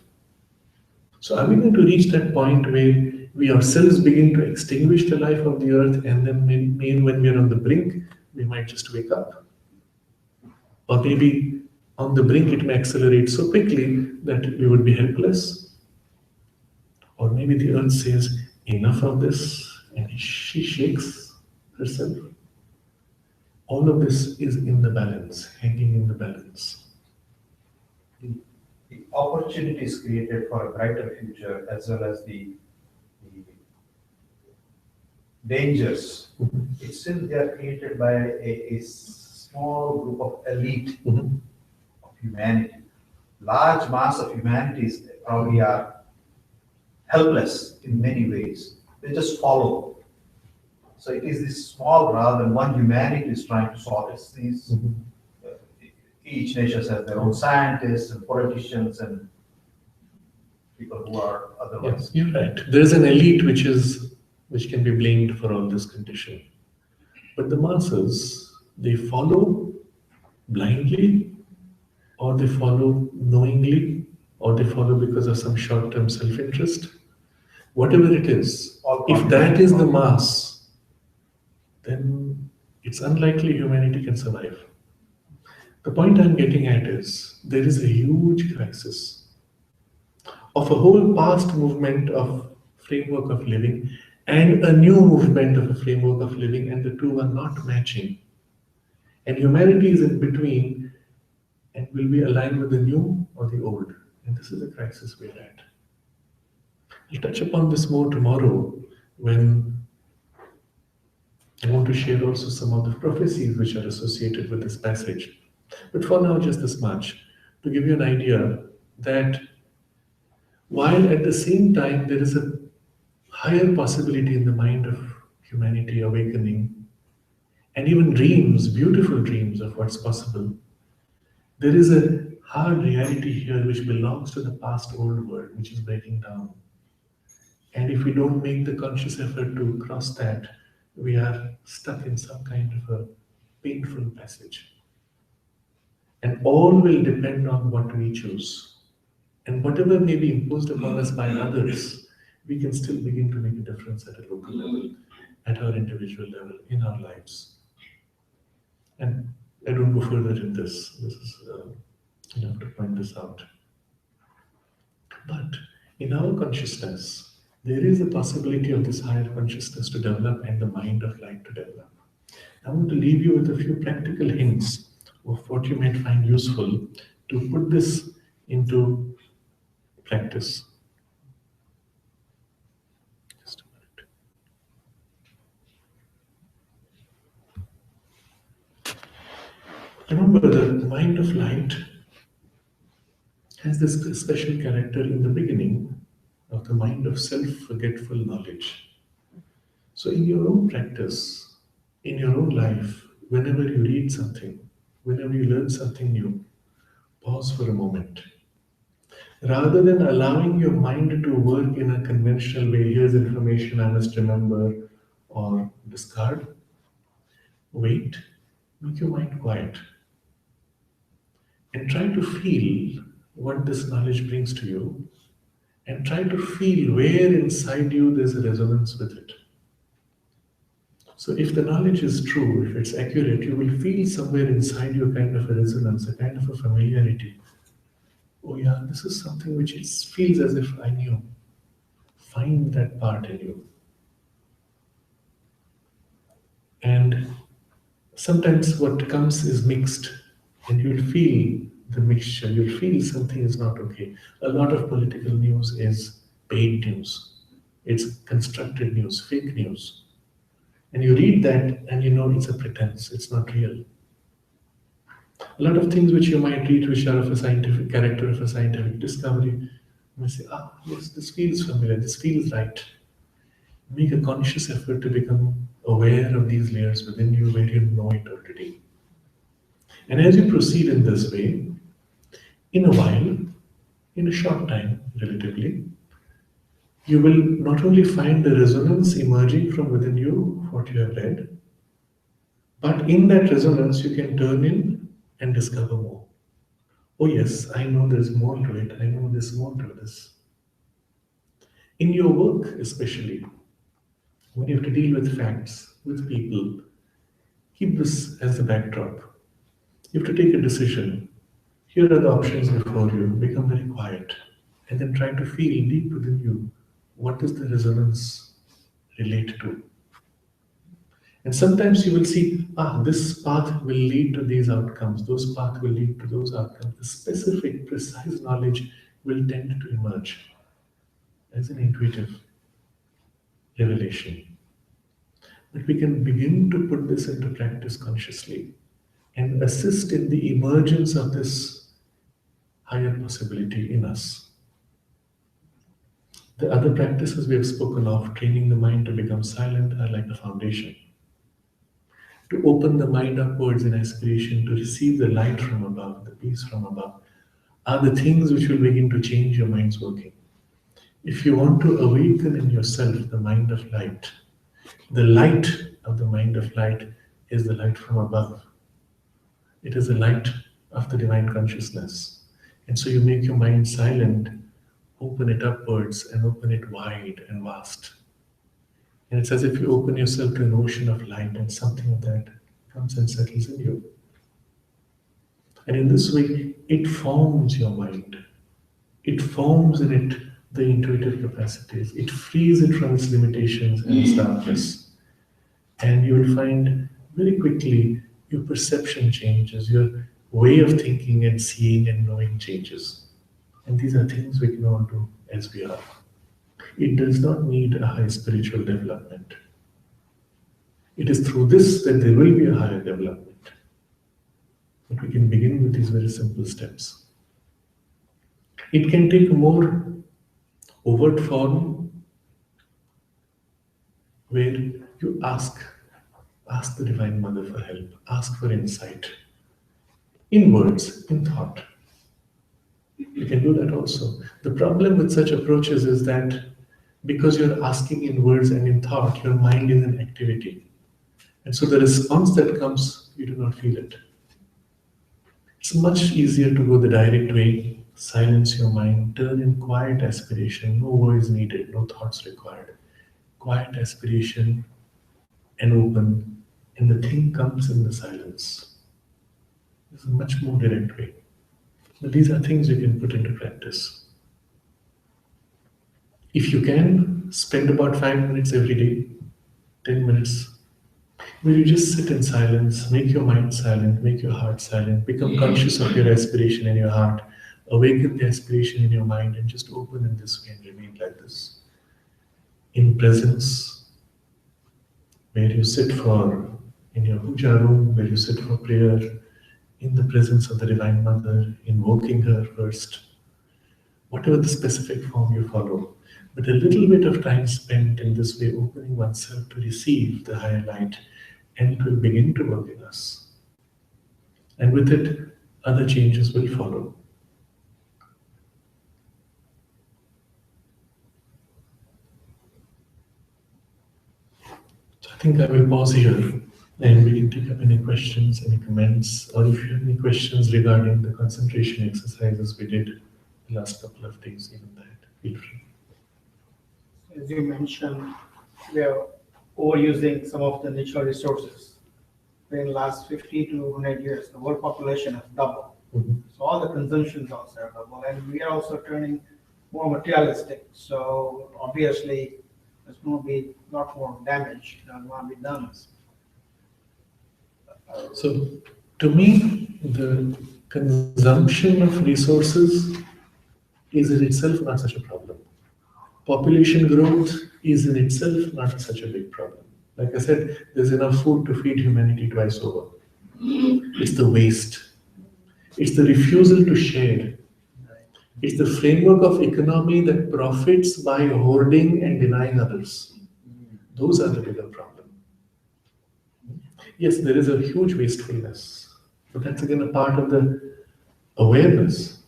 So are we going to reach that point where we ourselves begin to extinguish the life of the earth, and then when we're on the brink, we might just wake up? Or maybe on the brink it may accelerate so quickly that we would be helpless. Or maybe the earth says, enough of this, and she shakes herself. All of this is in the balance, hanging in the balance. The opportunities created for a brighter future as well as the dangers, it's still they are created by a small group of elite of humanity. Large mass of humanities probably are helpless in many ways. They just follow. So it is this small rather than one humanity is trying to solve it. These each nation has their own scientists and politicians and people who are otherwise. Yes, you're right. There's an elite which can be blamed for all this condition. But the masses, they follow blindly, or they follow knowingly, or they follow because of some short-term self-interest. Whatever it is, if that is the mass, then it's unlikely humanity can survive. The point I'm getting at is there is a huge crisis of a whole past movement of framework of living and a new movement of a framework of living, and the two are not matching. And humanity is in between and will be aligned with the new or the old. And this is the crisis we're at. I'll touch upon this more tomorrow when I want to share also some of the prophecies which are associated with this passage. But for now, just this much, to give you an idea that while at the same time there is a higher possibility in the mind of humanity awakening, and even dreams, beautiful dreams of what's possible, there is a hard reality here which belongs to the past old world, which is breaking down. And if we don't make the conscious effort to cross that, we are stuck in some kind of a painful passage. And all will depend on what we choose. And whatever may be imposed upon us by others, we can still begin to make a difference at a local level, at our individual level, in our lives. And I don't go further in this. This is enough to point this out. But in our consciousness, there is a possibility of this higher consciousness to develop and the mind of light to develop. I want to leave you with a few practical hints of what you might find useful to put this into practice. Just a minute. Remember, the mind of light has this special character in the beginning of the mind of self-forgetful knowledge. So in your own practice, in your own life, whenever you read something, whenever you learn something new, pause for a moment. Rather than allowing your mind to work in a conventional way, here's information I must remember or discard, wait, make your mind quiet. And try to feel what this knowledge brings to you, and try to feel where inside you there's a resonance with it. So if the knowledge is true, if it's accurate, you will feel somewhere inside you a kind of a resonance, a kind of a familiarity. Oh yeah, this is something which feels as if I knew. Find that part in you. And sometimes what comes is mixed, and you'll feel the mixture, you'll feel something is not okay. A lot of political news is paid news. It's constructed news, fake news. And you read that and you know it's a pretense, it's not real. A lot of things which you might read which are of a scientific character, of a scientific discovery, you may say, yes, this feels familiar, this feels right. Make a conscious effort to become aware of these layers within you where you know it already. And as you proceed in this way, in a while, in a short time, relatively, you will not only find the resonance emerging from within you, what you have read, but in that resonance you can turn in and discover more. Oh yes, I know there's more to it, I know there's more to this. In your work especially, when you have to deal with facts, with people, keep this as a backdrop. You have to take a decision. Here are the options before you. Become very quiet and then try to feel deep within you what does the resonance relate to. And sometimes you will see, this path will lead to these outcomes, those paths will lead to those outcomes. The specific, precise knowledge will tend to emerge as an intuitive revelation. But we can begin to put this into practice consciously and assist in the emergence of this higher possibility in us. The other practices we have spoken of, training the mind to become silent, are like a foundation. To open the mind upwards in aspiration, to receive the light from above, the peace from above, are the things which will begin to change your mind's working. If you want to awaken in yourself the mind of light, the light of the mind of light is the light from above. It is the light of the divine consciousness. And so you make your mind silent, open it upwards and open it wide and vast. And it's as if you open yourself to an ocean of light and something of that comes and settles in you. And in this way, it forms your mind. It forms in it the intuitive capacities. It frees it from its limitations and its darkness. And you will find very quickly your perception changes, your way of thinking and seeing and knowing changes. And these are things we can all do as we are. It does not need a high spiritual development. It is through this that there will be a higher development. But we can begin with these very simple steps. It can take a more overt form where you ask the Divine Mother for help, ask for insight, in words, in thought. You can do that also. The problem with such approaches is that because you're asking in words and in thought, your mind is in activity. And so the response that comes you do not feel it. It's much easier to go the direct way, silence your mind, turn in quiet aspiration, no words needed, no thoughts required. Quiet aspiration and open, and the thing comes in the silence. It's a much more direct way. But these are things you can put into practice. If you can, spend about 5 minutes every day, 10 minutes, where you just sit in silence, make your mind silent, make your heart silent, become conscious of your aspiration in your heart, awaken the aspiration in your mind, and just open in this way and remain like this. In presence, where you sit for, in your puja room, where you sit for prayer, in the presence of the Divine Mother, invoking her first, whatever the specific form you follow. But a little bit of time spent in this way, opening oneself to receive the higher light, and it will begin to work in us. And with it, other changes will follow. So I think I will pause here, and we can take up any questions, any comments, or if you have any questions regarding the concentration exercises we did the last couple of days, even that, feel free. As you mentioned, we are overusing some of the natural resources. In the last 50 to 100 years, the world population has doubled. Mhm. So all the consumptions also are double, and we are also turning more materialistic. So obviously, there's going to be a lot more damage that will be done. So, to me, the consumption of resources is in itself not such a problem. Population growth is in itself not such a big problem. Like I said, there's enough food to feed humanity twice over. It's the waste. It's the refusal to share. It's the framework of economy that profits by hoarding and denying others. Those are the bigger problem. Yes, there is a huge wastefulness, but that's again a part of the awareness.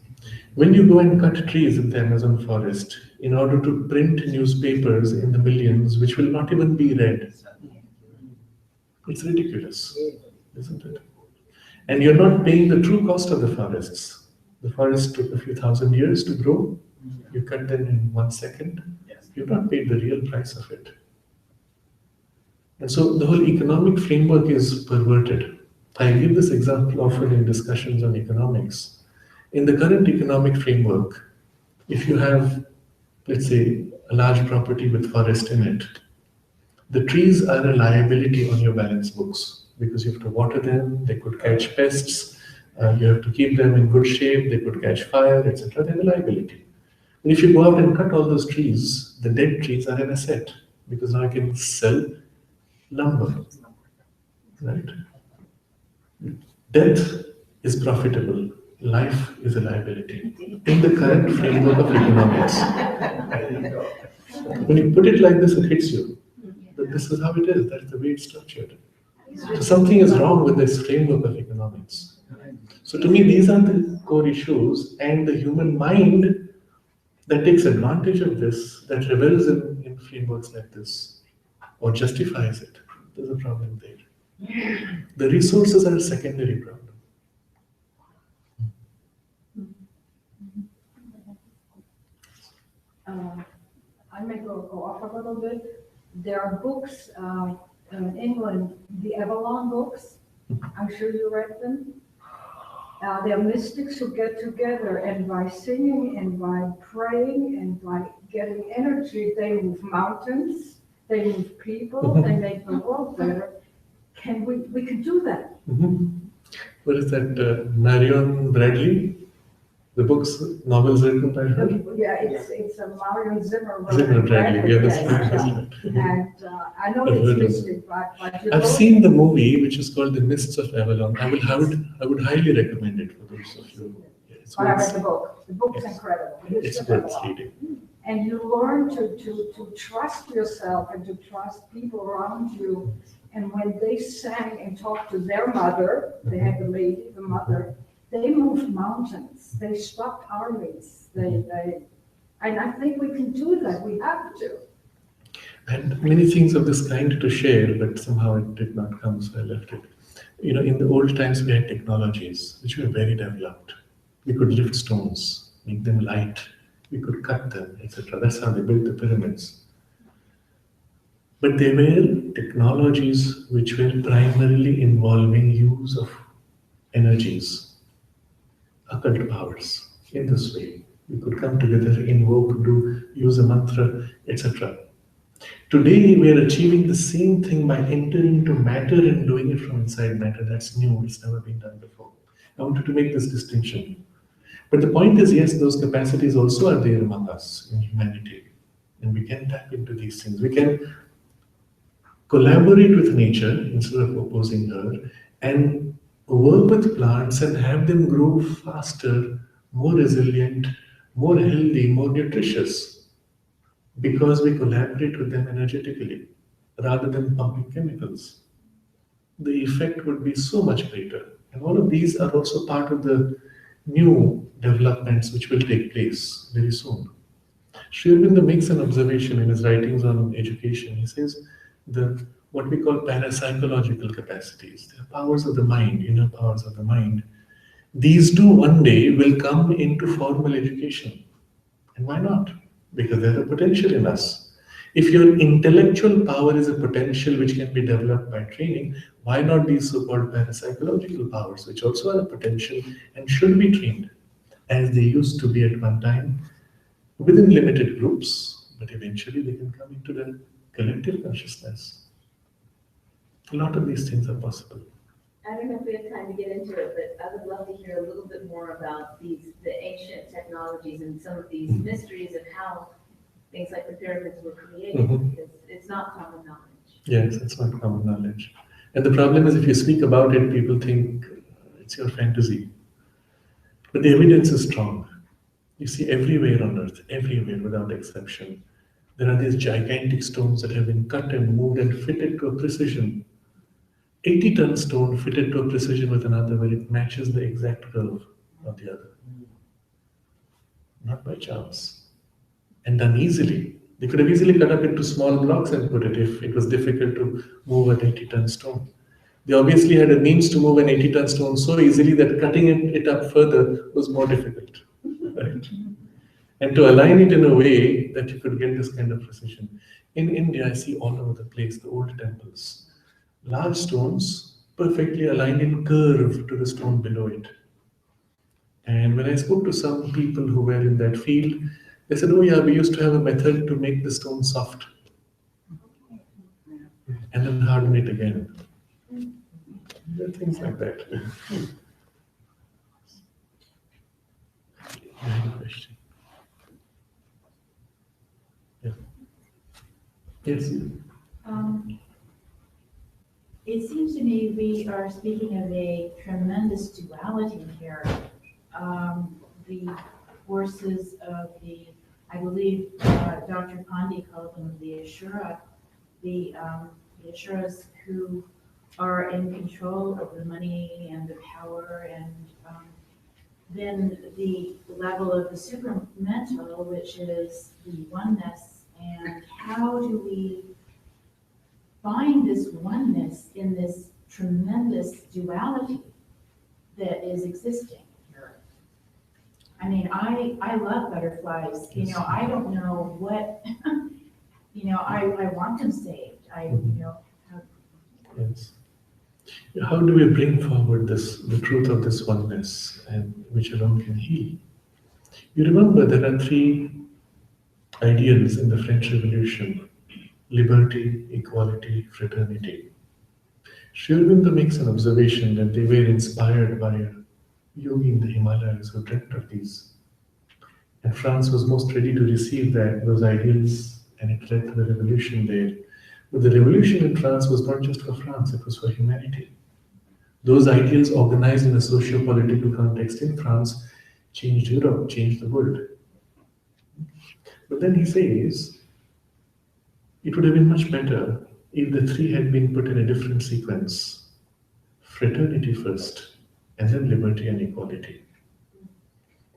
When you go and cut trees in the Amazon forest in order to print newspapers in the millions, which will not even be read, it's ridiculous, isn't it? And you're not paying the true cost of the forests. The forest took a few thousand years to grow. You cut them in 1 second. You've not paid the real price of it. And so the whole economic framework is perverted. I give this example often in discussions on economics. In the current economic framework, if you have, let's say, a large property with forest in it, the trees are a liability on your balance books because you have to water them, they could catch pests, you have to keep them in good shape, they could catch fire, etc. They're a liability. And if you go out and cut all those trees, the dead trees are an asset because now I can sell lumber, right? Death is profitable. Life is a liability in the current framework of economics. When you put it like this, it hits you. But this is how it is. That's the way it's structured. So something is wrong with this framework of economics. So to me, these are the core issues, and the human mind that takes advantage of this, that revels in frameworks like this, or justifies it. There's a problem there. The resources are a secondary problem. I may go off a little bit. There are books in England, the Avalon books. I'm sure you read them. There are mystics who get together, and by singing and by praying and by getting energy, they move mountains, they move people, they make the world better. We could do that. What is that? Marion Bradley? The books, novels written by her? Yeah, it's a Marion Zimmer. Zimmer Bradley, yeah, that's Yes, right. And I know I've it's heard of mystic, but you I've know- seen the movie, which is called The Mists of Avalon. I would highly recommend it for those of you. Yeah, it's But I read worth, the book. The book's Yes. incredible. it's worth reading. And you learn to trust yourself and to trust people around you. And when they sang and talked to their mother, they had the lady, the mother, they moved mountains, they stopped armies, and I think we can do that, we have to. And many things of this kind to share, but somehow it did not come, so I left it. In the old times, we had technologies which were very developed. We could lift stones, make them light, we could cut them, etc. That's how they built the pyramids. But they were technologies which were primarily involving use of energies, occult powers. In this way, we could come together, invoke, use a mantra, etc. Today, we are achieving the same thing by entering into matter and doing it from inside matter. That's new, it's never been done before. I wanted to make this distinction. But the point is, yes, those capacities also are there among us in humanity. And we can tap into these things. We can collaborate with nature instead of opposing her and work with plants and have them grow faster, more resilient, more healthy, more nutritious because we collaborate with them energetically rather than pumping chemicals. The effect would be so much greater. And all of these are also part of the new developments which will take place very soon. Sri Aurobindo makes an observation in his writings on education. He says the what we call parapsychological capacities, the powers of the mind, inner powers of the mind, these too one day will come into formal education. And why not? Because there's a potential in us. If your intellectual power is a potential which can be developed by training, why not these so-called parapsychological powers, which also are a potential and should be trained, as they used to be at one time, within limited groups, but eventually they can come into the collective consciousness. A lot of these things are possible. I don't know if we have time to get into it, but I would love to hear a little bit more about the ancient technologies and some of these mysteries of how things like the pyramids were created, because it's not common knowledge. Yes, it's not common knowledge. And the problem is if you speak about it, people think it's your fantasy. But the evidence is strong. You see everywhere on earth, everywhere without exception, there are these gigantic stones that have been cut and moved and fitted to a precision. 80-ton stone fitted to a precision with another where it matches the exact curve of the other. Not by chance. And done easily. They could have easily cut up into small blocks and put it if it was difficult to move an 80-ton stone. They obviously had a means to move an 80-ton stone so easily that cutting it up further was more difficult. Right? And to align it in a way that you could get this kind of precision. In India, I see all over the place, the old temples. Large stones perfectly aligned in curve to the stone below it. And when I spoke to some people who were in that field, they said, oh yeah, we used to have a method to make the stone soft and then harden it again. There are things like that. Any question? Yeah. Yes. It seems to me we are speaking of a tremendous duality here. The forces of I believe Dr. Pandey called them the Ashura, the Ashuras who are in control of the money and the power, and then the level of the supramental, which is the oneness, and how do we find this oneness in this tremendous duality that is existing here. I mean, I love butterflies, I don't know what, I want them saved, Yes. How do we bring forward the truth of this oneness and which alone can heal? You remember there are three ideals in the French Revolution: liberty, equality, fraternity. Sri Aurobindo makes an observation that they were inspired by a yogi in the Himalayas who dreamt of these. And France was most ready to receive those ideals, and it led to the revolution there. But the revolution in France was not just for France, it was for humanity. Those ideals organized in a socio-political context in France changed Europe, changed the world. But then he says, it would have been much better if the three had been put in a different sequence. Fraternity first, and then liberty and equality.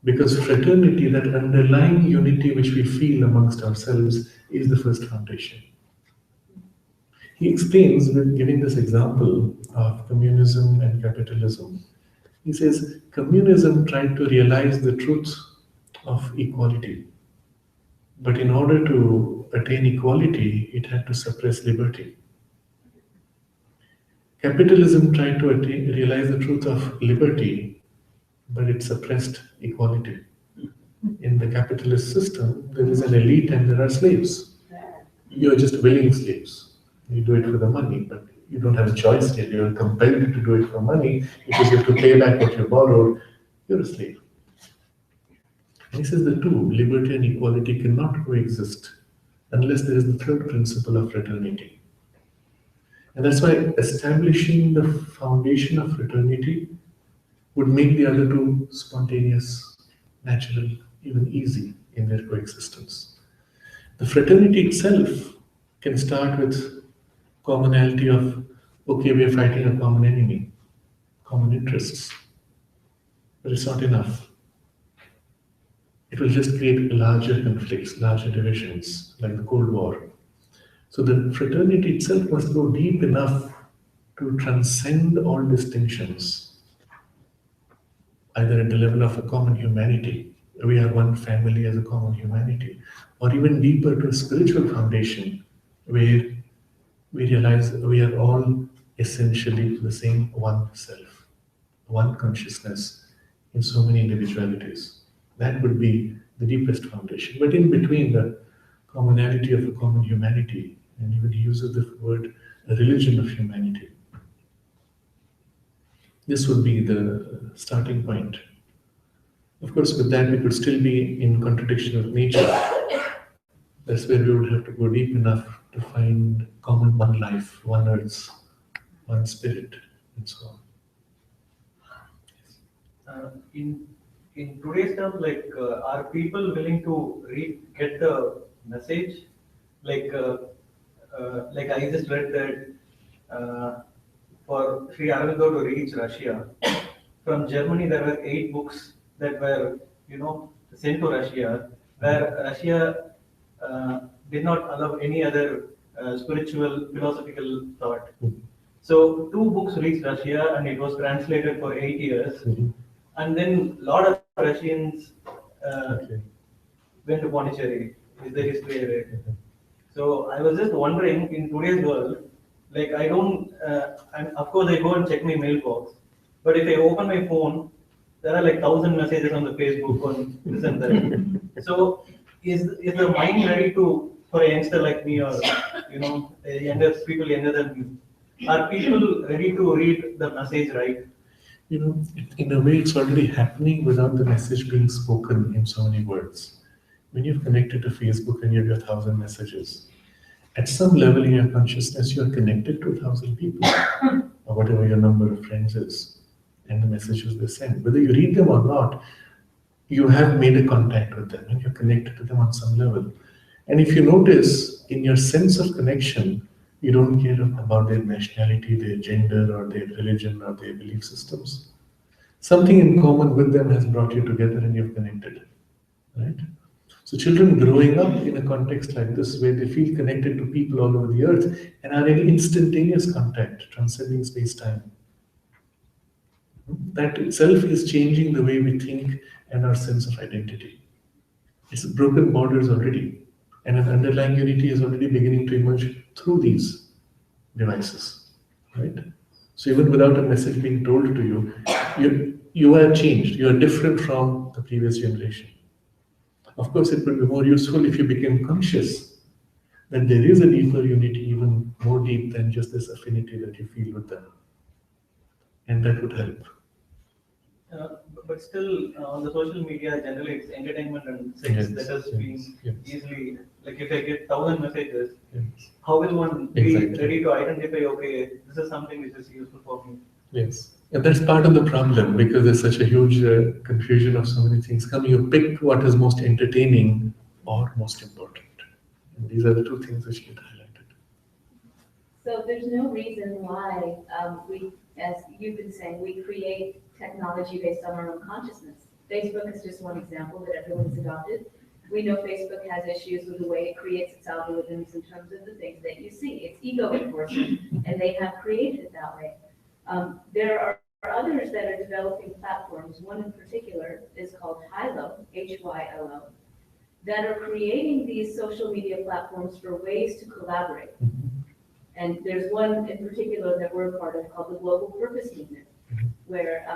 Because fraternity, that underlying unity which we feel amongst ourselves, is the first foundation. He explains with giving this example of communism and capitalism. He says communism tried to realize the truth of equality, but in order to attain equality, it had to suppress liberty. Capitalism tried to realize the truth of liberty, but it suppressed equality. In the capitalist system, there is an elite and there are slaves. You're just willing slaves. You do it for the money, but you don't have a choice here. You're compelled to do it for money because you have to pay back what you borrowed. You're a slave. And he says the two, liberty and equality, cannot coexist unless there is the third principle of fraternity. And that's why establishing the foundation of fraternity would make the other two spontaneous, natural, even easy in their coexistence. The fraternity itself can start with commonality of, okay, we are fighting a common enemy, common interests, but it's not enough. It will just create larger conflicts, larger divisions, like the Cold War. So the fraternity itself must go deep enough to transcend all distinctions, either at the level of a common humanity, we are one family as a common humanity, or even deeper to a spiritual foundation where we realize we are all essentially the same one self, one consciousness in so many individualities. That would be the deepest foundation. But in between the commonality of a common humanity, and even he uses the word a religion of humanity, this would be the starting point. Of course, with that, we could still be in contradiction with nature. That's where we would have to go deep enough to find common one life, one earth, one spirit, and so on. In today's terms, like, are people willing to get the message? Like I just read that for Sri Aurobindo to reach Russia, from Germany there were 8 books that were, sent to Russia, where Russia did not allow any other spiritual, philosophical thought. So 2 books reached Russia, and it was translated for 8 years. And then a lot of Russians Okay. went to Pondicherry. Is the history of it? So I was just wondering, in today's world, like I don't, and of course I go and check my mailbox, but if I open my phone, there are like 1,000 messages on the Facebook on this and that. So is the mind ready to, for a youngster like me, or people younger than me, are people ready to read the message right? In a way, it's already happening without the message being spoken in so many words. When you've connected to Facebook and you have 1,000 messages, at some level in your consciousness, you are connected to 1,000 people, or whatever your number of friends is, and the messages they send. Whether you read them or not, you have made a contact with them and you're connected to them on some level. And if you notice, in your sense of connection, you don't care about their nationality, their gender, or their religion, or their belief systems. Something in common with them has brought you together and you've connected, right? So children growing up in a context like this, where they feel connected to people all over the earth and are in instantaneous contact, transcending space-time, that itself is changing the way we think and our sense of identity. It's broken borders already, and an underlying unity is already beginning to emerge through these devices, right? So even without a message being told to you, you are changed. You are different from the previous generation. Of course, it would be more useful if you became conscious that there is a deeper unity, even more deep than just this affinity that you feel with them, and that would help. But still, on the social media, generally it's entertainment and sex Yes, that has been yes. easily, like if I get 1,000 messages, Yes. how will one be Exactly. ready to identify, okay, this is something which is useful for me? Yes. And that's part of the problem, because there's such a huge confusion of so many things coming. You pick what is most entertaining or most important. And these are the two things which get highlighted. So there's no reason why we, as you've been saying, we create technology based on our own consciousness. Facebook is just one example that everyone's adopted. We know Facebook has issues with the way it creates its algorithms in terms of the things that you see. It's ego enforcement, and they have created it that way. There are others that are developing platforms. One in particular is called Hylo, Hylo, that are creating these social media platforms for ways to collaborate. And there's one in particular that we're a part of called the Global Purpose Movement, where,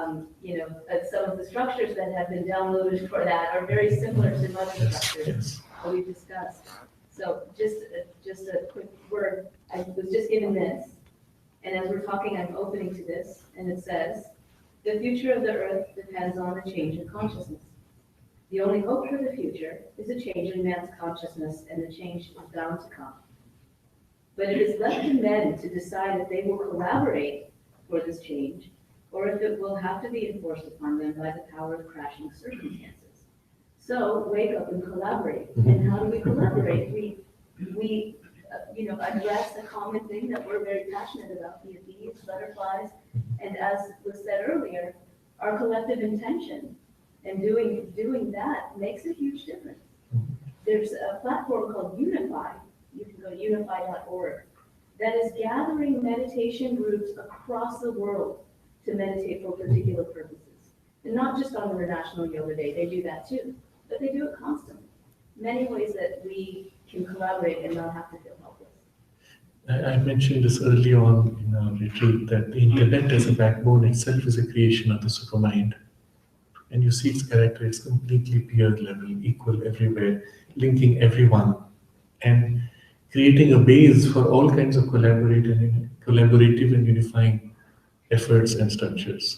some of the structures that have been downloaded for that are very similar to other structures that we've discussed. So just a quick word, I was just given this, and as we're talking, I'm opening to this, and it says, the future of the earth depends on a change in consciousness. The only hope for the future is a change in man's consciousness, and the change is bound to come. But it is left to men to decide if they will collaborate for this change, or if it will have to be enforced upon them by the power of crashing circumstances. So wake up and collaborate. And how do we collaborate? We address a common thing that we're very passionate about, be it bees, butterflies, and as was said earlier, our collective intention. And doing that makes a huge difference. There's a platform called Unify. You can go to unify.org. That is gathering meditation groups across the world to meditate for particular purposes. And not just on International Yoga Day, they do that too, but they do it constantly. Many ways that we can collaborate and not have to feel helpless. I mentioned this early on in our retreat that the internet as a backbone itself is a creation of the supermind. And you see its character, it's completely peer level, equal everywhere, linking everyone, and creating a base for all kinds of collaborative and unifying efforts and structures.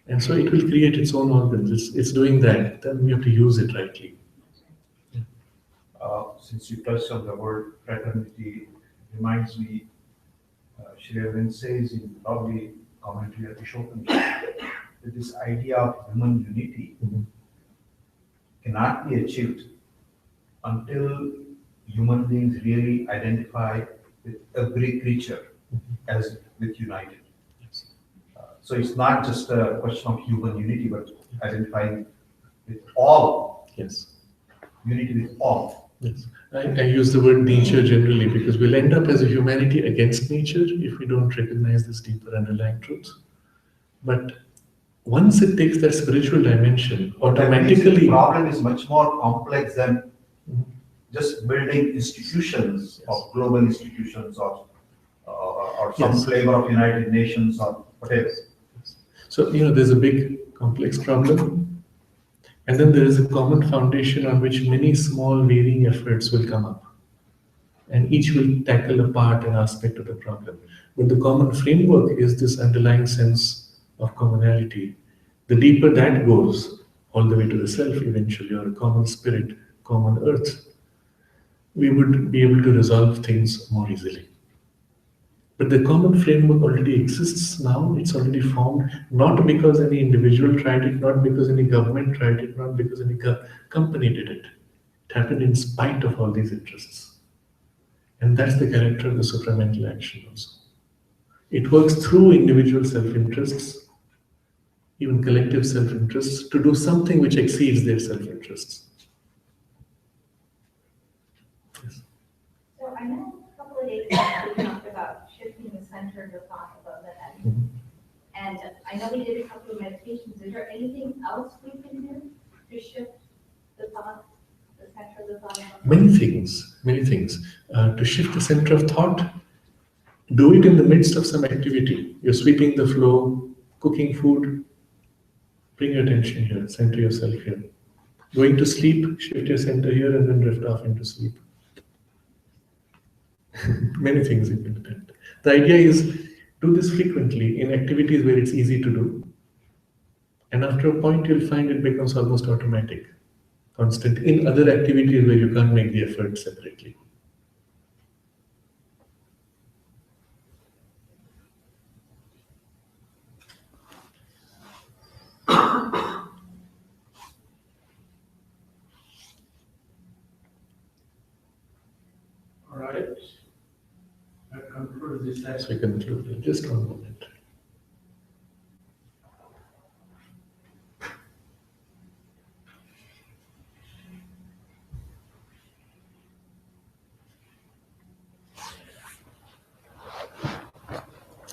And so it will create its own organs. It's doing that. Then we have to use it rightly. Since you touched on the word fraternity, reminds me, Shri Arvind says in probably commentary at Ishopan, that this idea of human unity cannot be achieved until human beings really identify with every creature as with united. So it's not just a question of human unity, but identifying with all. Yes. Unity with all. Yes. I use the word nature generally because we'll end up as a humanity against nature if we don't recognize this deeper underlying truth. But once it takes that spiritual dimension, automatically... The problem is much more complex than just building institutions, of global institutions, or some flavor of United Nations or whatever. So, there's a big complex problem. And then there is a common foundation on which many small varying efforts will come up. And each will tackle a part and aspect of the problem. But the common framework is this underlying sense of commonality. The deeper that goes, all the way to the self eventually, or a common spirit, common earth, we would be able to resolve things more easily. But the common framework already exists now, it's already formed, not because any individual tried it, not because any government tried it, not because any company did it. It happened in spite of all these interests. And that's the character of the supramental action also. It works through individual self-interests, even collective self-interests, to do something which exceeds their self-interests. Yes. So I know a couple of days ago we talked about shifting the center of your thought above the head. And I know we did a couple of meditations. Is there anything else we can do to shift the thought, the center of the thought? Many things. To shift the center of thought, do it in the midst of some activity. You're sweeping the floor, cooking food, bring your attention here, center yourself here. Going to sleep, shift your center here and then drift off into sleep. Many things you can attempt. The idea is do this frequently in activities where it's easy to do. And after a point, you'll find it becomes almost automatic, constant in other activities where you can't make the effort separately. All right. That concludes this As session. we conclude, just one moment.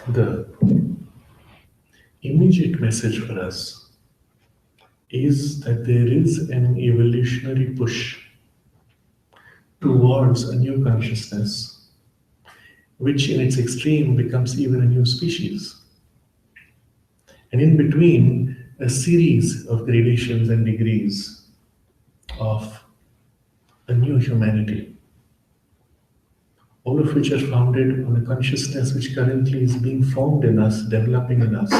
The immediate message for us is that there is an evolutionary push towards a new consciousness, which in its extreme becomes even a new species. And in between, a series of gradations and degrees of a new humanity, all of which are founded on a consciousness which currently is being formed in us, developing in us,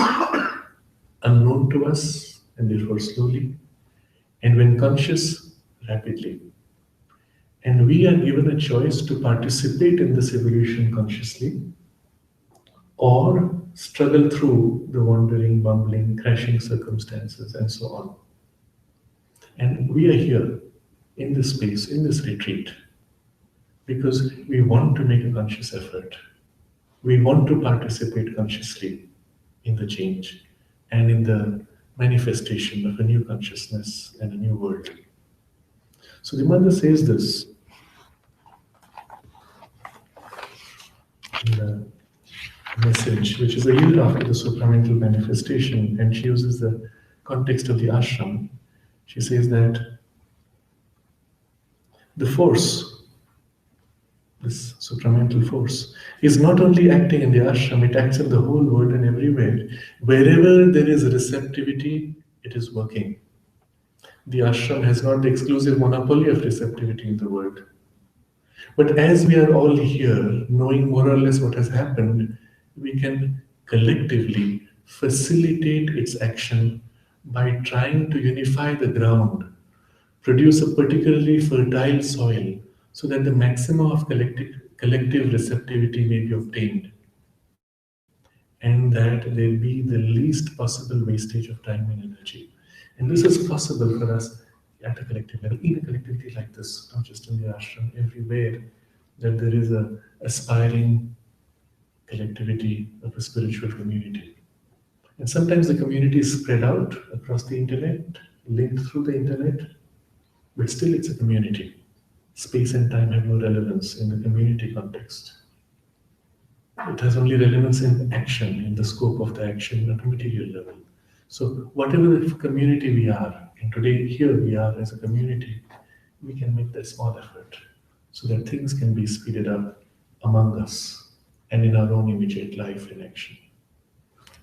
unknown to us, and therefore slowly, and when conscious, rapidly. And we are given a choice to participate in this evolution consciously, or struggle through the wandering, bumbling, crashing circumstances, and so on. And we are here in this space, in this retreat, because we want to make a conscious effort. We want to participate consciously in the change and in the manifestation of a new consciousness and a new world. So the mother says this in the message, which is a year after the supramental manifestation, and she uses the context of the ashram. She says that the force, this supramental force, is not only acting in the ashram, it acts in the whole world and everywhere. Wherever there is receptivity, it is working. The ashram has not the exclusive monopoly of receptivity in the world. But as we are all here, knowing more or less what has happened, we can collectively facilitate its action by trying to unify the ground, produce a particularly fertile soil, so that the maximum of collective receptivity may be obtained, and that there be the least possible wastage of time and energy. And this is possible for us at a collective level, in a collectivity like this, not just in the ashram, everywhere, that there is a aspiring collectivity of a spiritual community. And sometimes the community is spread out across the internet, linked through the internet, but still it's a community. Space and time have no relevance in the community context. It has only relevance in action, in the scope of the action at a material level. So whatever the community we are, and today here we are as a community, we can make that small effort so that things can be speeded up among us and in our own immediate life in action.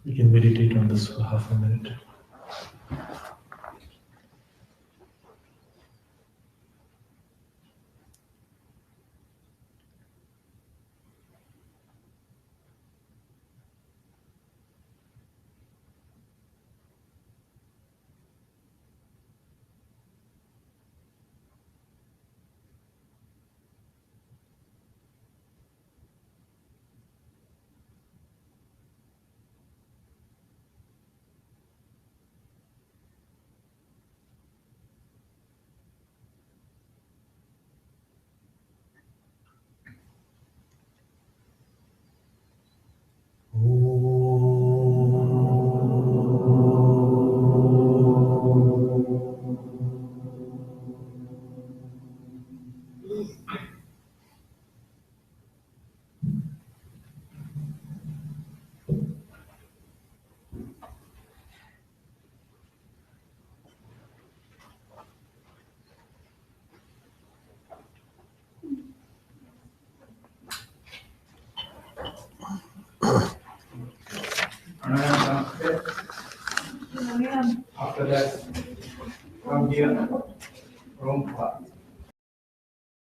We can meditate on this for half a minute. After that, from here, from